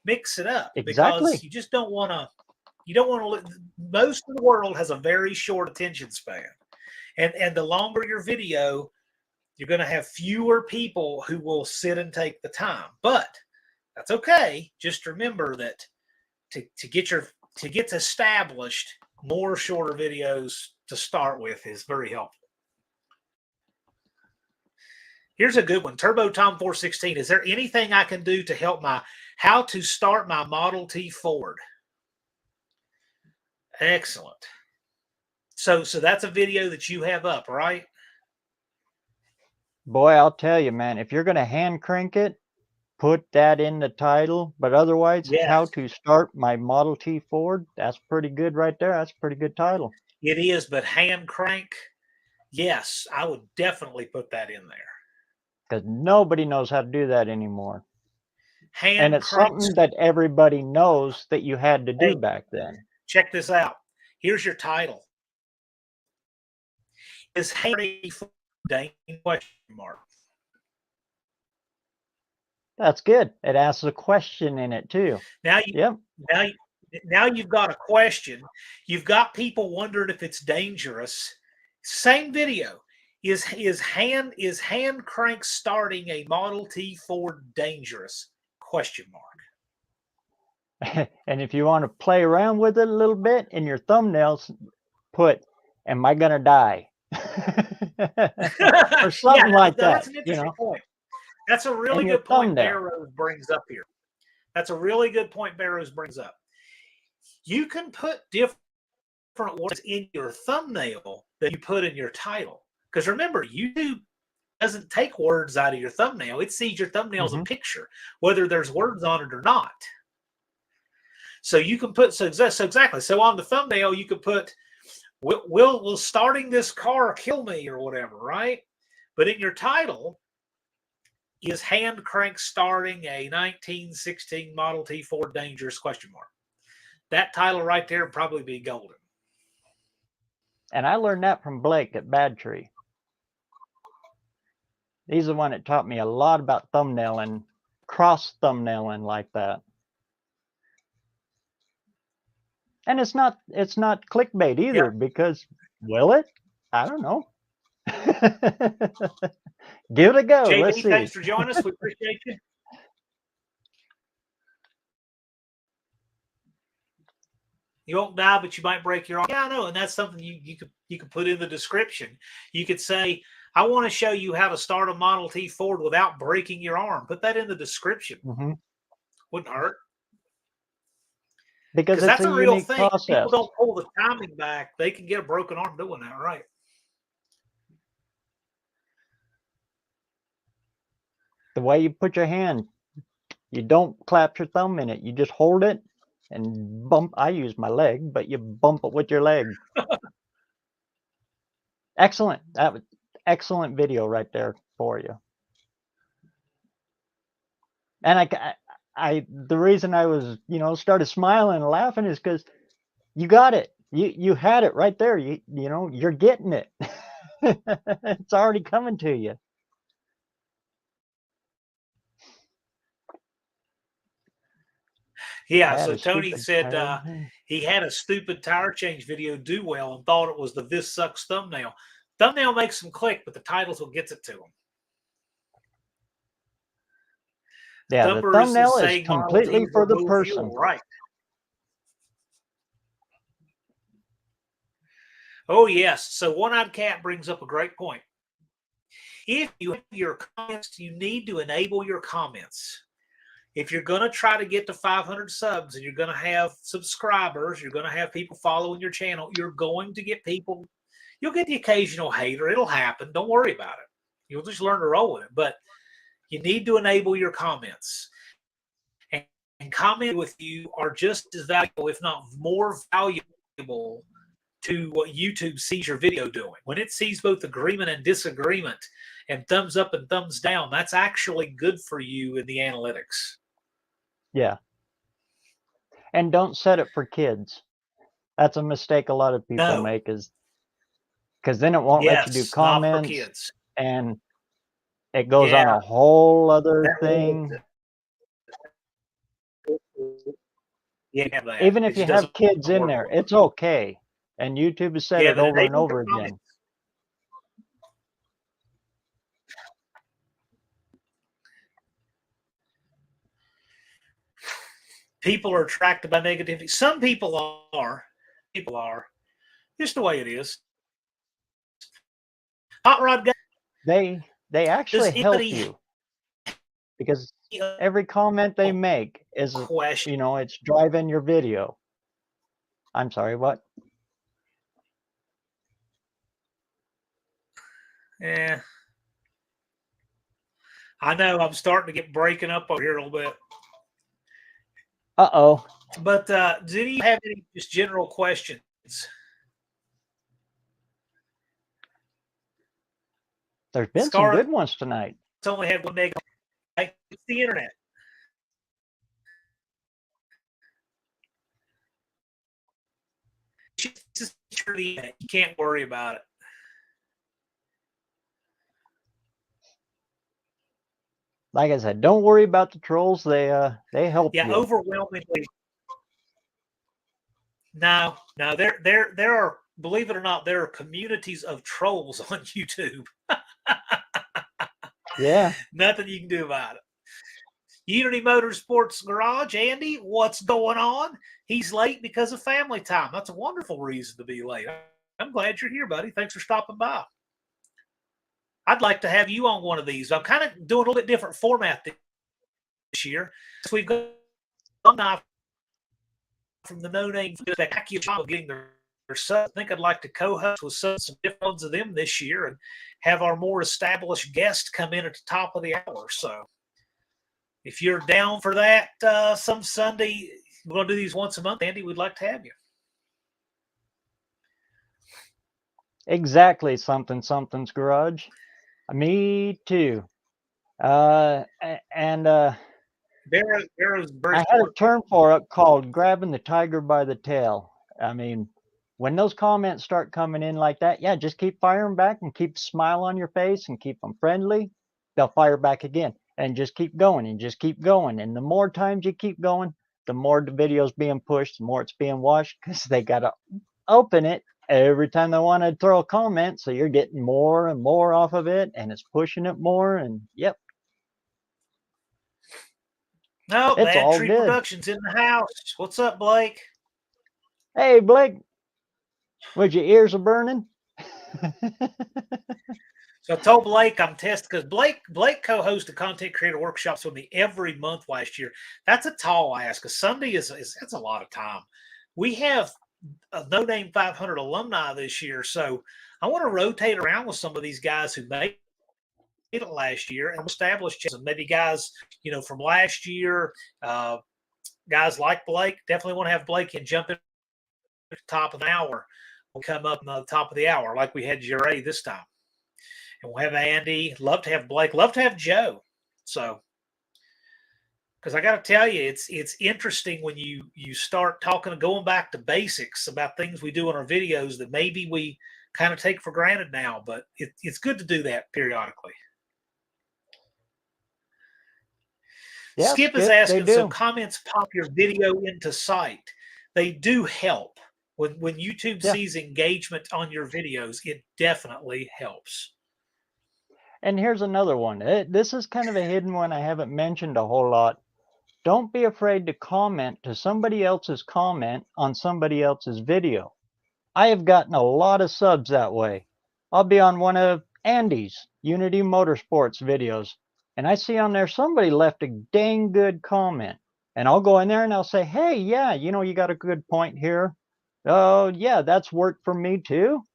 Mix it up. Exactly. Because you just don't want to. You don't want to. Most of the world has a very short attention span, and the longer your video, you're going to have fewer people who will sit and take the time. But that's okay. Just remember that to get established, more shorter videos to start with is very helpful. Here's a good one. Turbo Tom 416. Is there anything I can do to help how to start my Model T Ford? Excellent. So that's a video that you have up, right? Boy, I'll tell you, man, if you're going to hand crank it, put that in the title. But otherwise, Yes. how to start my Model T Ford, that's pretty good right there. That's a pretty good title. It is, but hand crank, yes, I would definitely put that in there. Because nobody knows how to do that anymore. And it's something that everybody knows that you had to do back then. Check this out. Here's your title. Is Henry Dane ? That's good. It asks a question in it too. Now you've got a question. You've got people wondering if it's dangerous. Same video. Is hand crank starting a Model T Ford dangerous ? And if you want to play around with it a little bit in your thumbnails, put, "Am I gonna die?" or something like that. That's an interesting point. That's a really good point Barrows brings up here. That's a really good point Barrows brings up. You can put different words in your thumbnail that you put in your title. Because remember, YouTube doesn't take words out of your thumbnail. It sees your thumbnail as a picture, whether there's words on it or not. So you can put, so exactly. So on the thumbnail, you could put, will starting this car kill me or whatever, right? But in your title, is hand crank starting a 1916 Model T Ford dangerous ? That title right there would probably be golden. And I learned that from Blake at Bad Tree. He's the one that taught me a lot about thumbnailing, cross thumbnailing like that. And it's not clickbait either, because will it? I don't know. Give it a go. JD, Let's see. Thanks for joining us. We appreciate you. You won't die, but you might break your arm. Yeah, I know, and that's something you could put in the description. You could say, "I want to show you how to start a Model T Ford without breaking your arm." Put that in the description. Wouldn't hurt. Because that's a real thing. Process. People don't pull the timing back. They can get a broken arm doing that, right? The way you put your hand, you don't clap your thumb in it. You just hold it and bump. I use my leg, but you bump it with your leg. Excellent. That was excellent video right there for you. And the reason I was, started smiling and laughing is because you got it. You had it right there. You're getting it. It's already coming to you. Yeah, so Tony said he had a stupid tire change video do well and thought it was the "This Sucks" thumbnail. Thumbnail makes them click, but the title's what gets it to them. Yeah, the Thumper thumbnail is saying Model completely Ts for the remove person. fuel, right? Oh, yes. So One-Eyed Cat brings up a great point. If you have your comments, you need to enable your comments. If you're going to try to get to 500 subs and you're going to have subscribers, you're going to have people following your channel, you're going to get people, you'll get the occasional hater. It'll happen. Don't worry about it. You'll just learn to roll with it. But you need to enable your comments. And comment with you are just as valuable, if not more valuable, to what YouTube sees your video doing. When it sees both agreement and disagreement and thumbs up and thumbs down, that's actually good for you in the analytics. Yeah. And don't set it for kids. That's a mistake a lot of people make, is because then it won't let you do comments, not for kids. And it goes on a whole other thing. Yeah, even if you have kids in there, it's okay. And YouTube has said it over and over again. People are attracted by negativity. Some people are. People are. Just the way it is. Hot Rod guy. They actually help you, because every comment they make is, you know, it's driving your video. I'm sorry, what? Yeah. I know I'm starting to get breaking up over here a little bit. Uh-oh. But do you have any just general questions? There's been some good ones tonight. It's only had one negative. It's the internet. You can't worry about it. Like I said, don't worry about the trolls. They help you. Yeah, overwhelmingly. No, there are, believe it or not, there are communities of trolls on YouTube. Yeah. Nothing you can do about it. Unity Motorsports Garage, Andy, what's going on? He's late because of family time. That's a wonderful reason to be late. I'm glad you're here, buddy. Thanks for stopping by. I'd like to have you on one of these. I'm kind of doing a little bit different format this year. So we've got alumni from the No Name that hacky job of getting their subs. I think I'd like to co-host with some different ones of them this year and have our more established guest come in at the top of the hour. So if you're down for that, some Sunday, we're going to do these once a month, Andy, we'd like to have you. Exactly. Something's Garage. Me too. I had a term for it called grabbing the tiger by the tail. I mean, when those comments start coming in like that, yeah, just keep firing back and keep a smile on your face and keep them friendly. They'll fire back again, and just keep going and just keep going. And the more times you keep going, the more the video's being pushed, the more it's being watched, because they got to open it every time they want to throw a comment. So you're getting more and more off of it, and it's pushing it more. And yep. No, it's Bad Tree good. Productions in the house. What's up, Blake? Hey, Blake. Would your ears are burning? So I told Blake I'm testing, because Blake co-hosted content creator workshops with me every month last year. That's a tall ask, because Sunday is that's a lot of time. We have a No Name 500 alumni this year, so I want to rotate around with some of these guys who made it last year and establish maybe guys, you know, from last year, guys like Blake. Definitely want to have Blake and jump in at the top of the hour. We'll come up in the top of the hour like we had Jerry this time. And we'll have Andy. Love to have Blake. Love to have Joe. So, because I got to tell you, it's interesting when you start talking, going back to basics about things we do in our videos that maybe we kind of take for granted now, but it's good to do that periodically. Yeah, Skip is asking, so comments pop your video into sight. They do help. When YouTube Yeah. sees engagement on your videos, it definitely helps. And here's another one. This is kind of a hidden one I haven't mentioned a whole lot. Don't be afraid to comment to somebody else's comment on somebody else's video. I have gotten a lot of subs that way. I'll be on one of Andy's Unity Motorsports videos, and I see on there somebody left a dang good comment. And I'll go in there and I'll say, hey, yeah, you know, you got a good point here. Oh, yeah, that's worked for me too.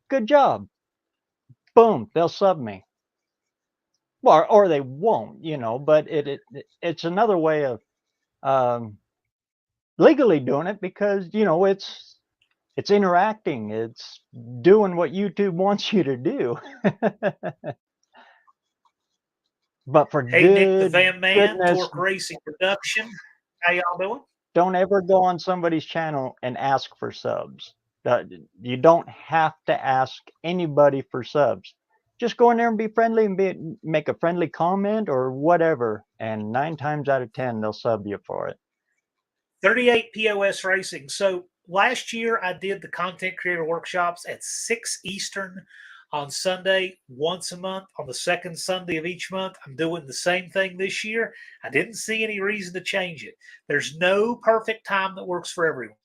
Good job. Boom, they'll sub me. Well, or they won't, you know, but it's another way of legally doing it because, you know, it's interacting. It's doing what YouTube wants you to do. But for Hey, Nick the good Van Man, goodness, Torque Racing Production. How y'all doing? don't ever go on somebody's channel and ask for subs. You don't have to ask anybody for subs. Just go in there and be friendly and make a friendly comment or whatever. And 9 times out of 10, they'll sub you for it. 38 POS Racing. So last year I did the content creator workshops at 6 Eastern on Sunday, once a month, on the second Sunday of each month. I'm doing the same thing this year. I didn't see any reason to change it. There's no perfect time that works for everyone.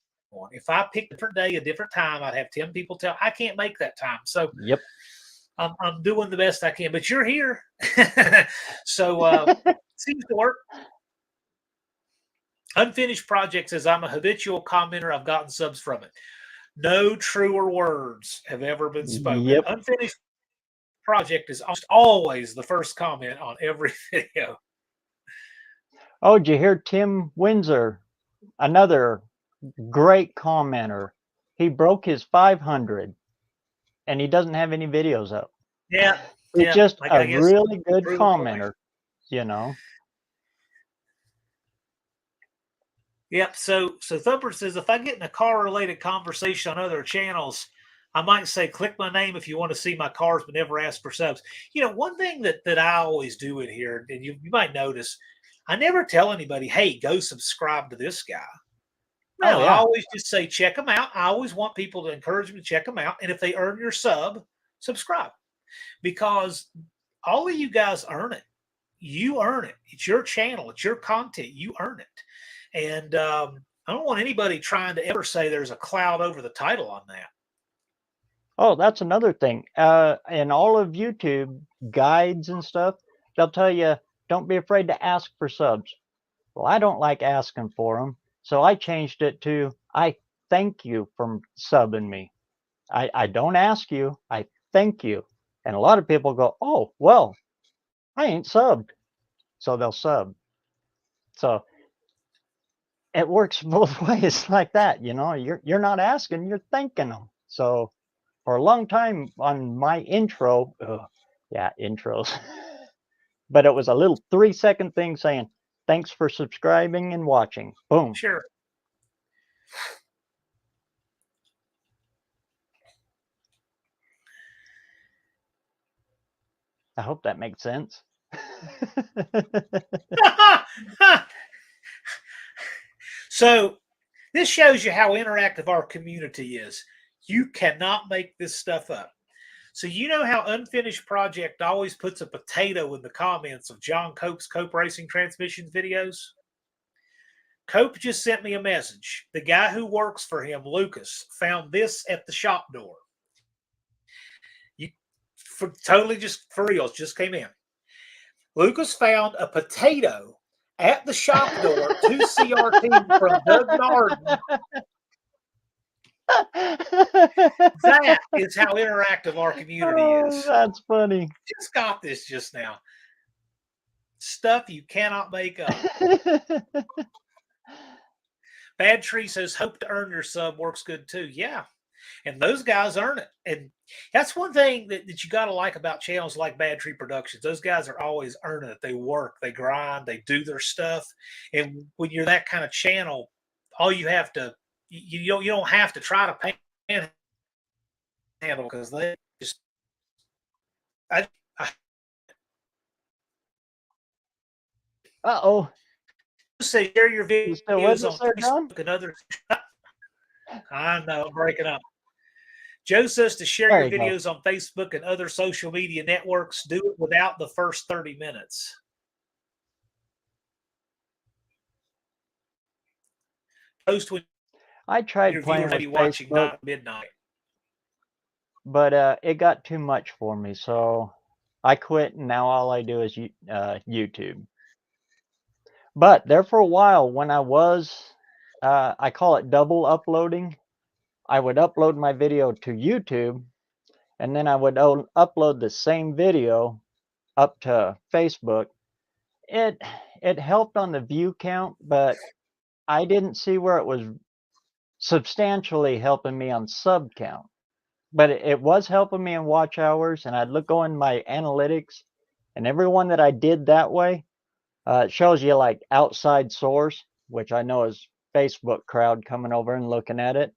If I picked a different day, a different time, I'd have 10 people tell I can't make that time. So yep, I'm doing the best I can. But you're here, so seems to work. Unfinished Project says, I'm a habitual commenter. I've gotten subs from it. No truer words have ever been spoken. Yep. Unfinished Project is always the first comment on every video. Oh, did you hear Tim Windsor, another great commenter? He broke his 500 and he doesn't have any videos up. Yeah. He's just a really good commenter, you know. Yep. So Thumper says, if I get in a car-related conversation on other channels, I might say, click my name if you want to see my cars, but never ask for subs. You know, one thing that I always do in here, and you might notice, I never tell anybody, hey, go subscribe to this guy. No, I always just say, check them out. I always want people to encourage them to check them out. And if they earn your sub, subscribe. Because all of you guys earn it. You earn it. It's your channel. It's your content. You earn it. And I don't want anybody trying to ever say there's a cloud over the title on that. Oh, that's another thing. In all of YouTube guides and stuff, they'll tell you, don't be afraid to ask for subs. Well, I don't like asking for them. So I changed it to, I thank you for subbing me. I don't ask you, I thank you. And a lot of people go, oh, well, I ain't subbed. So they'll sub. So it works both ways like that. You know, you're not asking, you're thanking them. So for a long time on my intro, intros, but it was a little 3-second thing saying, thanks for subscribing and watching. Boom. Sure. I hope that makes sense. So this shows you how interactive our community is. You cannot make this stuff up. So you know how Unfinished Project always puts a potato in the comments of John Cope's Cope Racing Transmissions videos? Cope just sent me a message. The guy who works for him, Lucas, found this at the shop door. Totally just for reals, just came in. Lucas found a potato at the shop door to CRT from Doug Narden. That is how interactive our community is. That's funny. Just got this just now. Stuff you cannot make up. Bad Tree says, hope to earn your sub works good too. Yeah. And those guys earn it. And that's one thing that you got to like about channels like Bad Tree Productions. Those guys are always earning it. They work, they grind, they do their stuff. And when you're that kind of channel, all you have to, you don't have to try to panhandle because they just, Uh-oh. Say share your videos on Facebook and other. I know, I'm breaking up. Joe says to share There your you go. videos on Facebook and other social media networks. Do it without the first 30 minutes. Post when I tried your playing viewers may with be watching, Facebook, not midnight. but it got too much for me, so I quit, and now all I do is YouTube. But there for a while, when I was, I call it double uploading. I would upload my video to YouTube, and then I would upload the same video up to Facebook. It it helped on the view count, but I didn't see where it was substantially helping me on sub count. But it was helping me in watch hours, and I'd go in my analytics, and every one that I did that way, it shows you like outside source, which I know is Facebook crowd coming over and looking at it.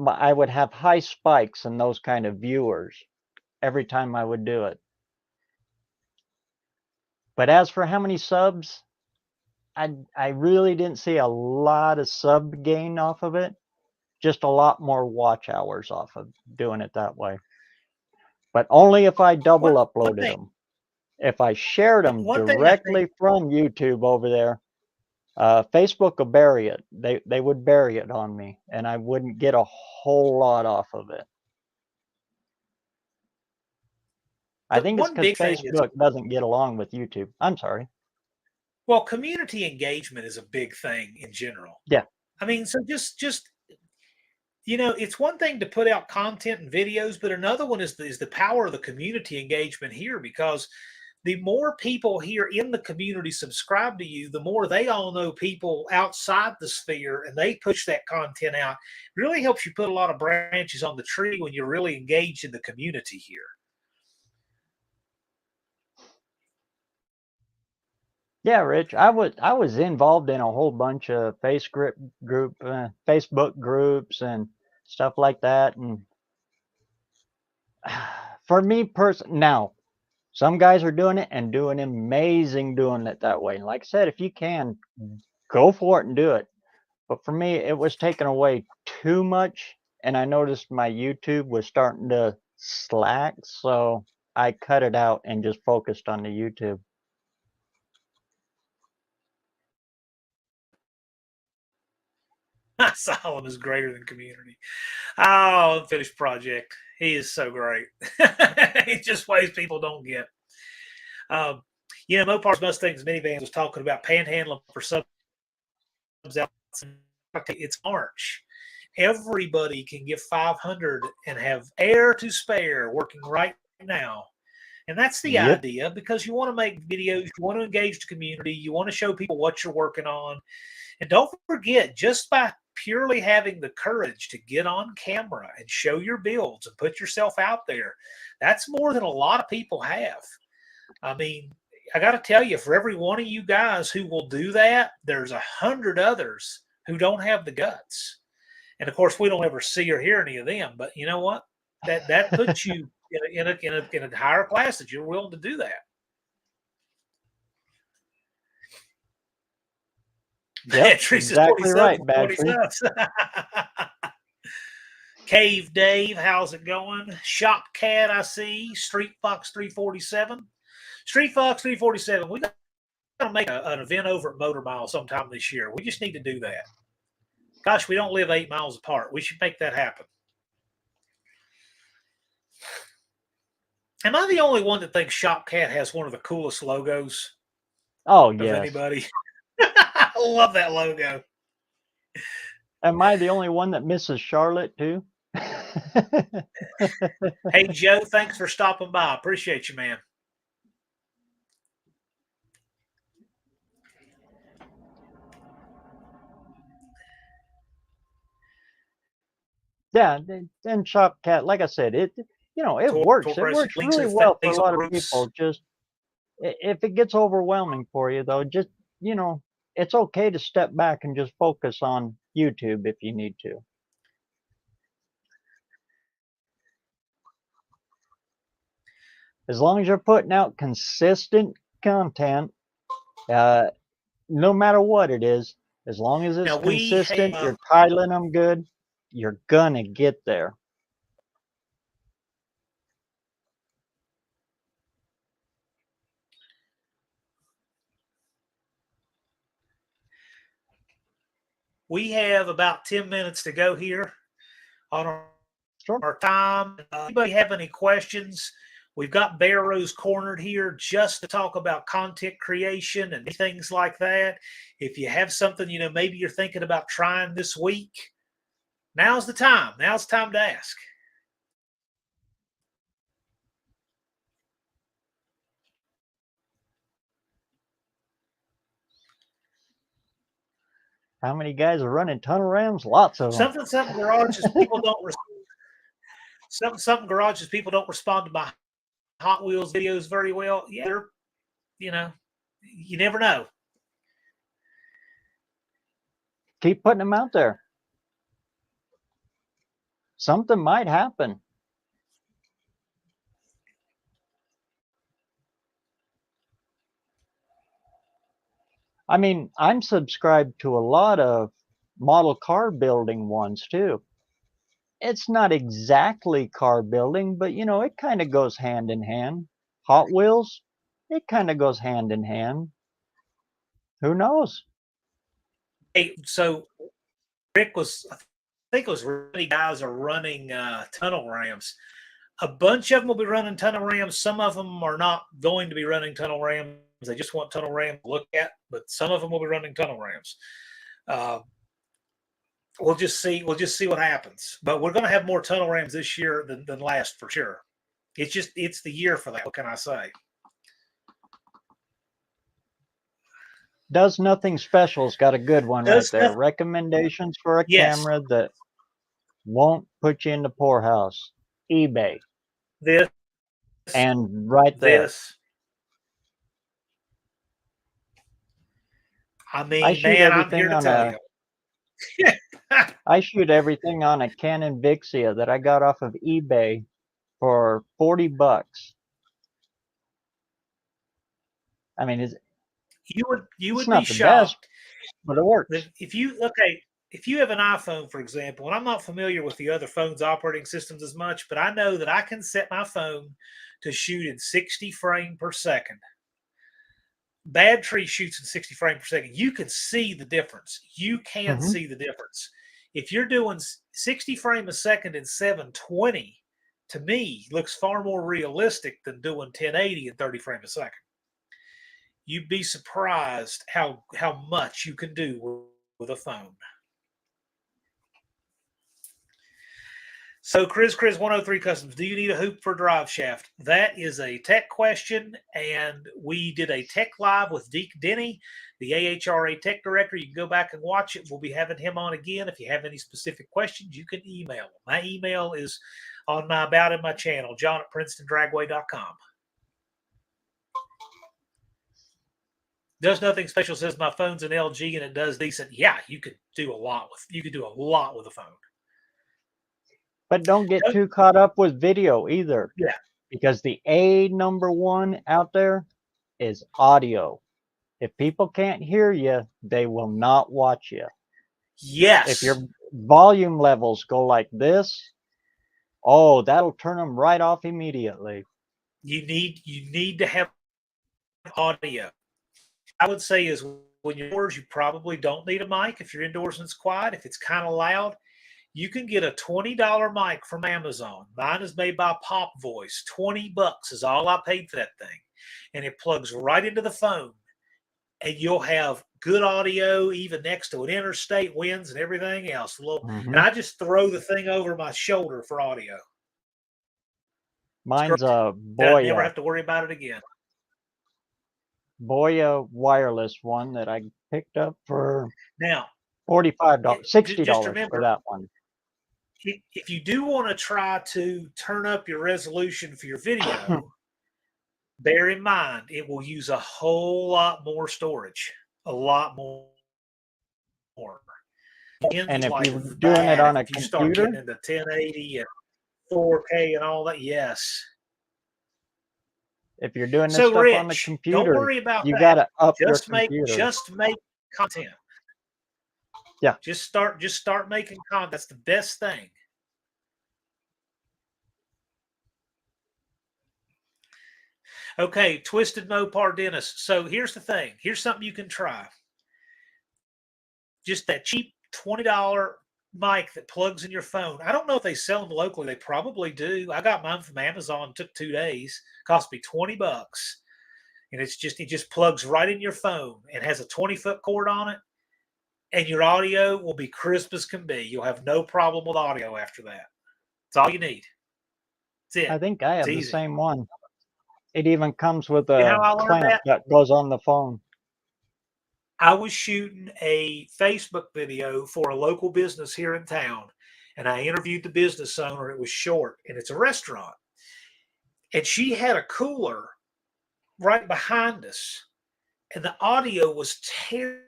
I would have high spikes in those kind of viewers every time I would do it. But as for how many subs, I really didn't see a lot of sub gain off of it. Just a lot more watch hours off of doing it that way. But only if I double uploaded them. If I shared them One thing I directly think, from YouTube over there, Facebook will bury it. They would bury it on me, and I wouldn't get a whole lot off of it. I think it's one because big thing is, Facebook doesn't get along with YouTube. I'm sorry. well, community engagement is a big thing in general. Yeah. I mean, so just you know, it's one thing to put out content and videos, but another one is the power of the community engagement here, because the more people here in the community subscribe to you, the more they all know people outside the sphere, and they push that content out. It really helps you put a lot of branches on the tree when you're really engaged in the community here. Yeah, Rich. I was involved in a whole bunch of Facebook groups and stuff like that. And for me now, some guys are doing it and doing amazing doing it that way. And like I said, if you can, go for it and do it. But for me, it was taking away too much, and I noticed my YouTube was starting to slack, so I cut it out and just focused on the YouTube. Solomon is greater than community. Oh, unfinished project. He is so great. He just ways people don't get. You know, Mopar's Mustangs Minivans was talking about panhandling for subs out. It's March. Everybody can give 500 and have air to spare working right now. And that's the Yep. idea, because you want to make videos, you want to engage the community, you want to show people what you're working on. And don't forget, just by purely having the courage to get on camera and show your builds and put yourself out there, that's more than a lot of people have. I mean, I got to tell you, for every one of you guys who will do that, there's 100 others who don't have the guts. And of course, we don't ever see or hear any of them. But you know what? That puts you in a higher class that you're willing to do that. Yep, exactly right, Badger. Cave Dave, how's it going? Shop Cat, I see. Street Fox 347. Street Fox 347. We got to make an event over at Motor Mile sometime this year. We just need to do that. Gosh, we don't live 8 miles apart. We should make that happen. Am I the only one that thinks Shop Cat has one of the coolest logos? Oh, of yes. Anybody? I love that logo. Am I the only one that misses Charlotte too? Hey, Joe, thanks for stopping by. Appreciate you, man. Yeah, and Shop Cat, like I said, it works. It works really well for a lot of people. Just if it gets overwhelming for you, though, just it's okay to step back and just focus on YouTube if you need to. As long as you're putting out consistent content, no matter what it is, as long as it's consistent, you're titling them good, you're gonna get there. We have about 10 minutes to go here on our time. Anybody have any questions? We've got Bear Rose cornered here just to talk about content creation and things like that. If you have something, maybe you're thinking about trying this week, now's the time. Now's the time to ask. How many guys are running tunnel rams? Lots of them. Something garages people don't something garages people don't respond to my Hot Wheels videos very well. Yeah, you never know. Keep putting them out there. Something might happen. I mean, I'm subscribed to a lot of model car building ones too. It's not exactly car building, but it kind of goes hand in hand. Hot Wheels, it kind of goes hand in hand. Who knows? Hey, so Rick I think it was really guys are running tunnel rams. A bunch of them will be running tunnel rams. Some of them are not going to be running tunnel rams. They just want tunnel rams to look at, but some of them will be running tunnel rams. We'll just see what happens. But we're going to have more tunnel rams this year than last for sure. It's the year for that. What can I say? Does Nothing Special's got a good one right there. Recommendations for a camera that won't put you in the poorhouse. eBay. This. And right there. This. I mean, I'm here to tell you. I shoot everything on a Canon Vixia that I got off of eBay for $40. I mean, you would be shocked, best, but it works. If you have an iPhone, for example, and I'm not familiar with the other phones' operating systems as much, but I know that I can set my phone to shoot in 60 frames per second. Bad Tree shoots in 60 frames per second. You can see the difference. You can see the difference. If you're doing 60 frames a second in 720, to me, looks far more realistic than doing 1080 in 30 frames a second. You'd be surprised how much you can do with a phone. So, Chris 103 Customs, do you need a hoop for drive shaft? That is a tech question, and we did a tech live with Deke Denny, the AHRA tech director. You can go back and watch it. We'll be having him on again. If you have any specific questions, you can email him. My email is on my About in my channel, john@PrincetonDragway.com. Does Nothing Special says my phone's an LG and it does decent. Yeah, you could do a lot with a phone. But don't get too caught up with video either. Yeah. Because the number one out there is audio. If people can't hear you, they will not watch you. Yes. If your volume levels go like this, oh, that'll turn them right off immediately. You need to have audio. I would say is when you're indoors, you probably don't need a mic. If you're indoors and it's quiet, if it's kind of loud, you can get a $20 mic from Amazon. Mine is made by Pop Voice. $20 is all I paid for that thing. And it plugs right into the phone. And you'll have good audio even next to an interstate, winds, and everything else. And I just throw the thing over my shoulder for audio. Mine's a Boya. I never have to worry about it again. Boya wireless one that I picked up for now $45, $60 for that one. If you do want to try to turn up your resolution for your video, bear in mind it will use a whole lot more storage, a lot more. And if you're doing it on a computer, start getting into 1080 and 4K and all that, yes. If you're doing this stuff on the computer, don't worry about you got to up your computer. Just make content. Yeah. Just start making content. That's the best thing. Okay, Twisted Mopar Dennis. So here's the thing. Here's something you can try. Just that cheap $20 mic that plugs in your phone. I don't know if they sell them locally. They probably do. I got mine from Amazon. It took 2 days. Cost me $20. And it just plugs right in your phone and has a 20-foot cord on it. And your audio will be crisp as can be. You'll have no problem with audio after that. That's all you need. That's it. I think I have the easy. same one. It even comes with You know how I a learned clamp that goes on the phone. I was shooting a Facebook video for a local business here in town, and I interviewed the business owner. It was short, and it's a restaurant. And she had a cooler right behind us, and the audio was terrible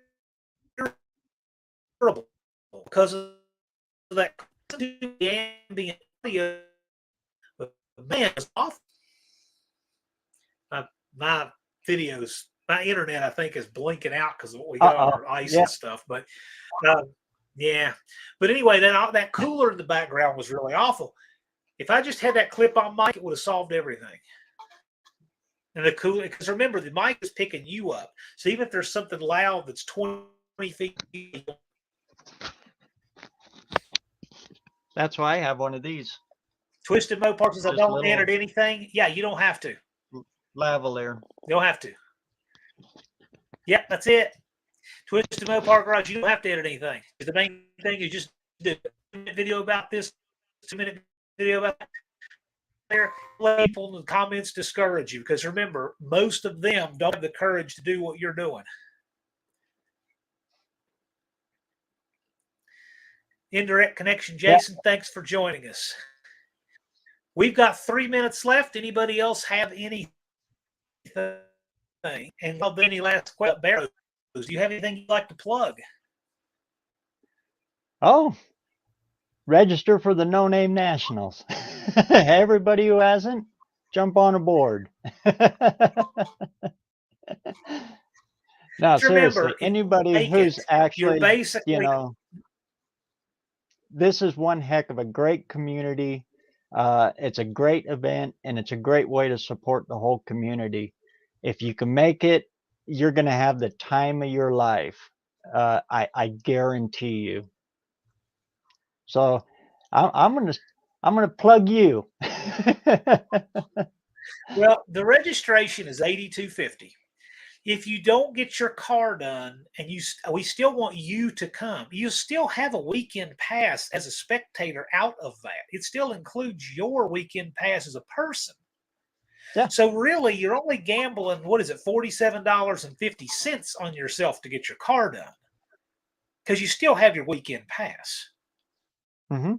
because of that ambient audio. But man, it's awful. My videos, my internet, I think, is blinking out because we got our ice and stuff. But yeah. But anyway, that cooler in the background was really awful. If I just had that clip-on mic, it would have solved everything. And the cooler, because remember, the mic is picking you up. So even if there's something loud that's 20 feet. That's why I have one of these. Twisted Mopar says I don't edit anything. Yeah, you don't have to. Lavalier. You don't have to. Yep, that's it. Twisted Mopar Garage, you don't have to edit anything. The main thing is just do a 2-minute video about this, 2-minute video about that. There, let people in the comments discourage you because remember, most of them don't have the courage to do what you're doing. Indirect connection, Jason, thanks for joining us. We've got 3 minutes left. Anybody else have anything? And any last question? Barrows, do you have anything you'd like to plug? Oh, register for the No Name Nationals. Everybody who hasn't, jump on aboard. No, seriously, anybody who's actually, this is one heck of a great community. It's a great event, and it's a great way to support the whole community. If you can make it, you're going to have the time of your life. I guarantee you. So I'm gonna plug you. Well, the registration is $82.50. If you don't get your car done, and we still want you to come, you still have a weekend pass as a spectator out of that. It still includes your weekend pass as a person. Yeah. So really, you're only gambling, what is it, $47.50 on yourself to get your car done, because you still have your weekend pass. Mm-hmm.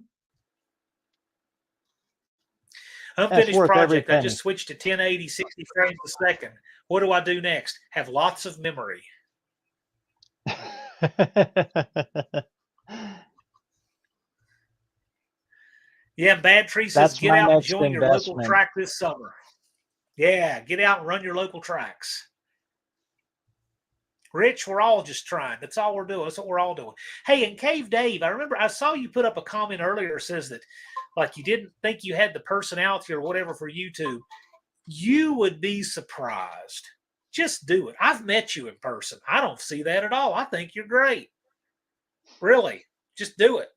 Unfinished project. I just switched to 1080, 60 frames a second. What do I do next? Have lots of memory. Yeah, Bad Tree says get out and join your local track this summer. Yeah, get out and run your local tracks. Rich, we're all just trying. That's all we're doing. That's what we're all doing. Hey, and Cave Dave, I remember I saw you put up a comment earlier that says that like you didn't think you had the personality or whatever for YouTube. You would be surprised. Just do it. I've met you in person. I don't see that at all. I think you're great. Really. Just do it.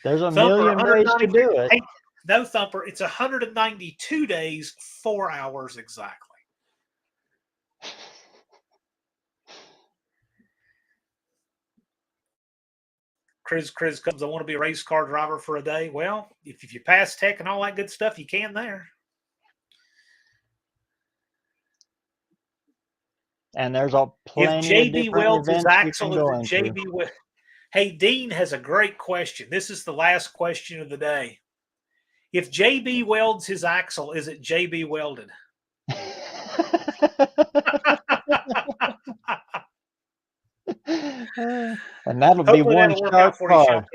There's a million ways to do it. Hey, no, Thumper, it's 192 days, 4 hours exactly. Chris comes, I want to be a race car driver for a day. Well, if you pass tech and all that good stuff, you can there. And there's plenty of different events you can go into. Hey, Dean has a great question. This is the last question of the day. If JB welds his axle, is it JB welded? And that'll be one sharp car.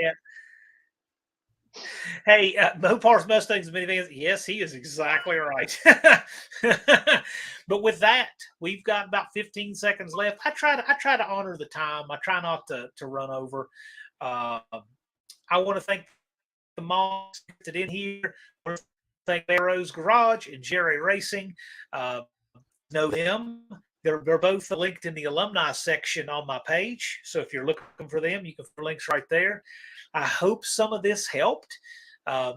Hey, Mopars, Mustangs, and minivans. Yes, he is exactly right. But with that, we've got about 15 seconds left. I try to honor the time. I try not to run over. Uh, I want to thank the moms that in here. I want to thank Barrows Garage and Jerry Racing. Know them. They're both linked in the alumni section on my page. So if you're looking for them, you can find links right there. I hope some of this helped.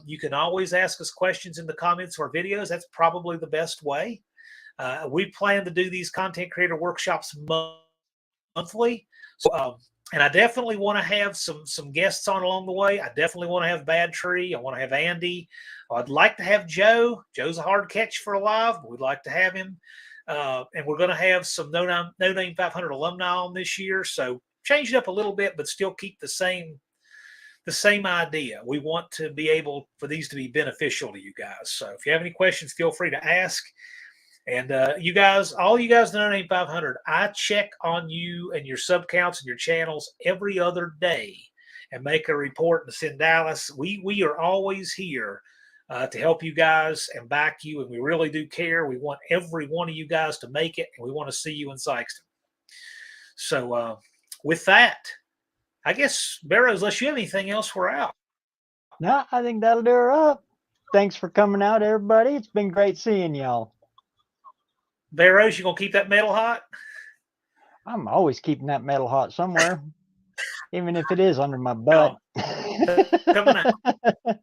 You can always ask us questions in the comments or videos. That's probably the best way. We plan to do these content creator workshops monthly. So, and I definitely want to have some guests on along the way. I definitely want to have Bad Tree. I want to have Andy. I'd like to have Joe. Joe's a hard catch for a live, but we'd like to have him. And we're going to have some No Name 500 alumni on this year. So change it up a little bit, but still keep the same idea. We want to be able for these to be beneficial to you guys. So if you have any questions, feel free to ask. And you guys, all you guys in No Name 500, I check on you and your sub counts and your channels every other day and make a report and send Dallas. We are always here to help you guys and back you, and we really do care. We want every one of you guys to make it, and we want to see you in Sikeston. So with that, I guess, Barrows, unless you have anything else, we're out. No, I think that'll do her up. Thanks for coming out, everybody. It's been great seeing y'all. Barrows, you going to keep that metal hot? I'm always keeping that metal hot somewhere, even if it is under my butt. Coming out.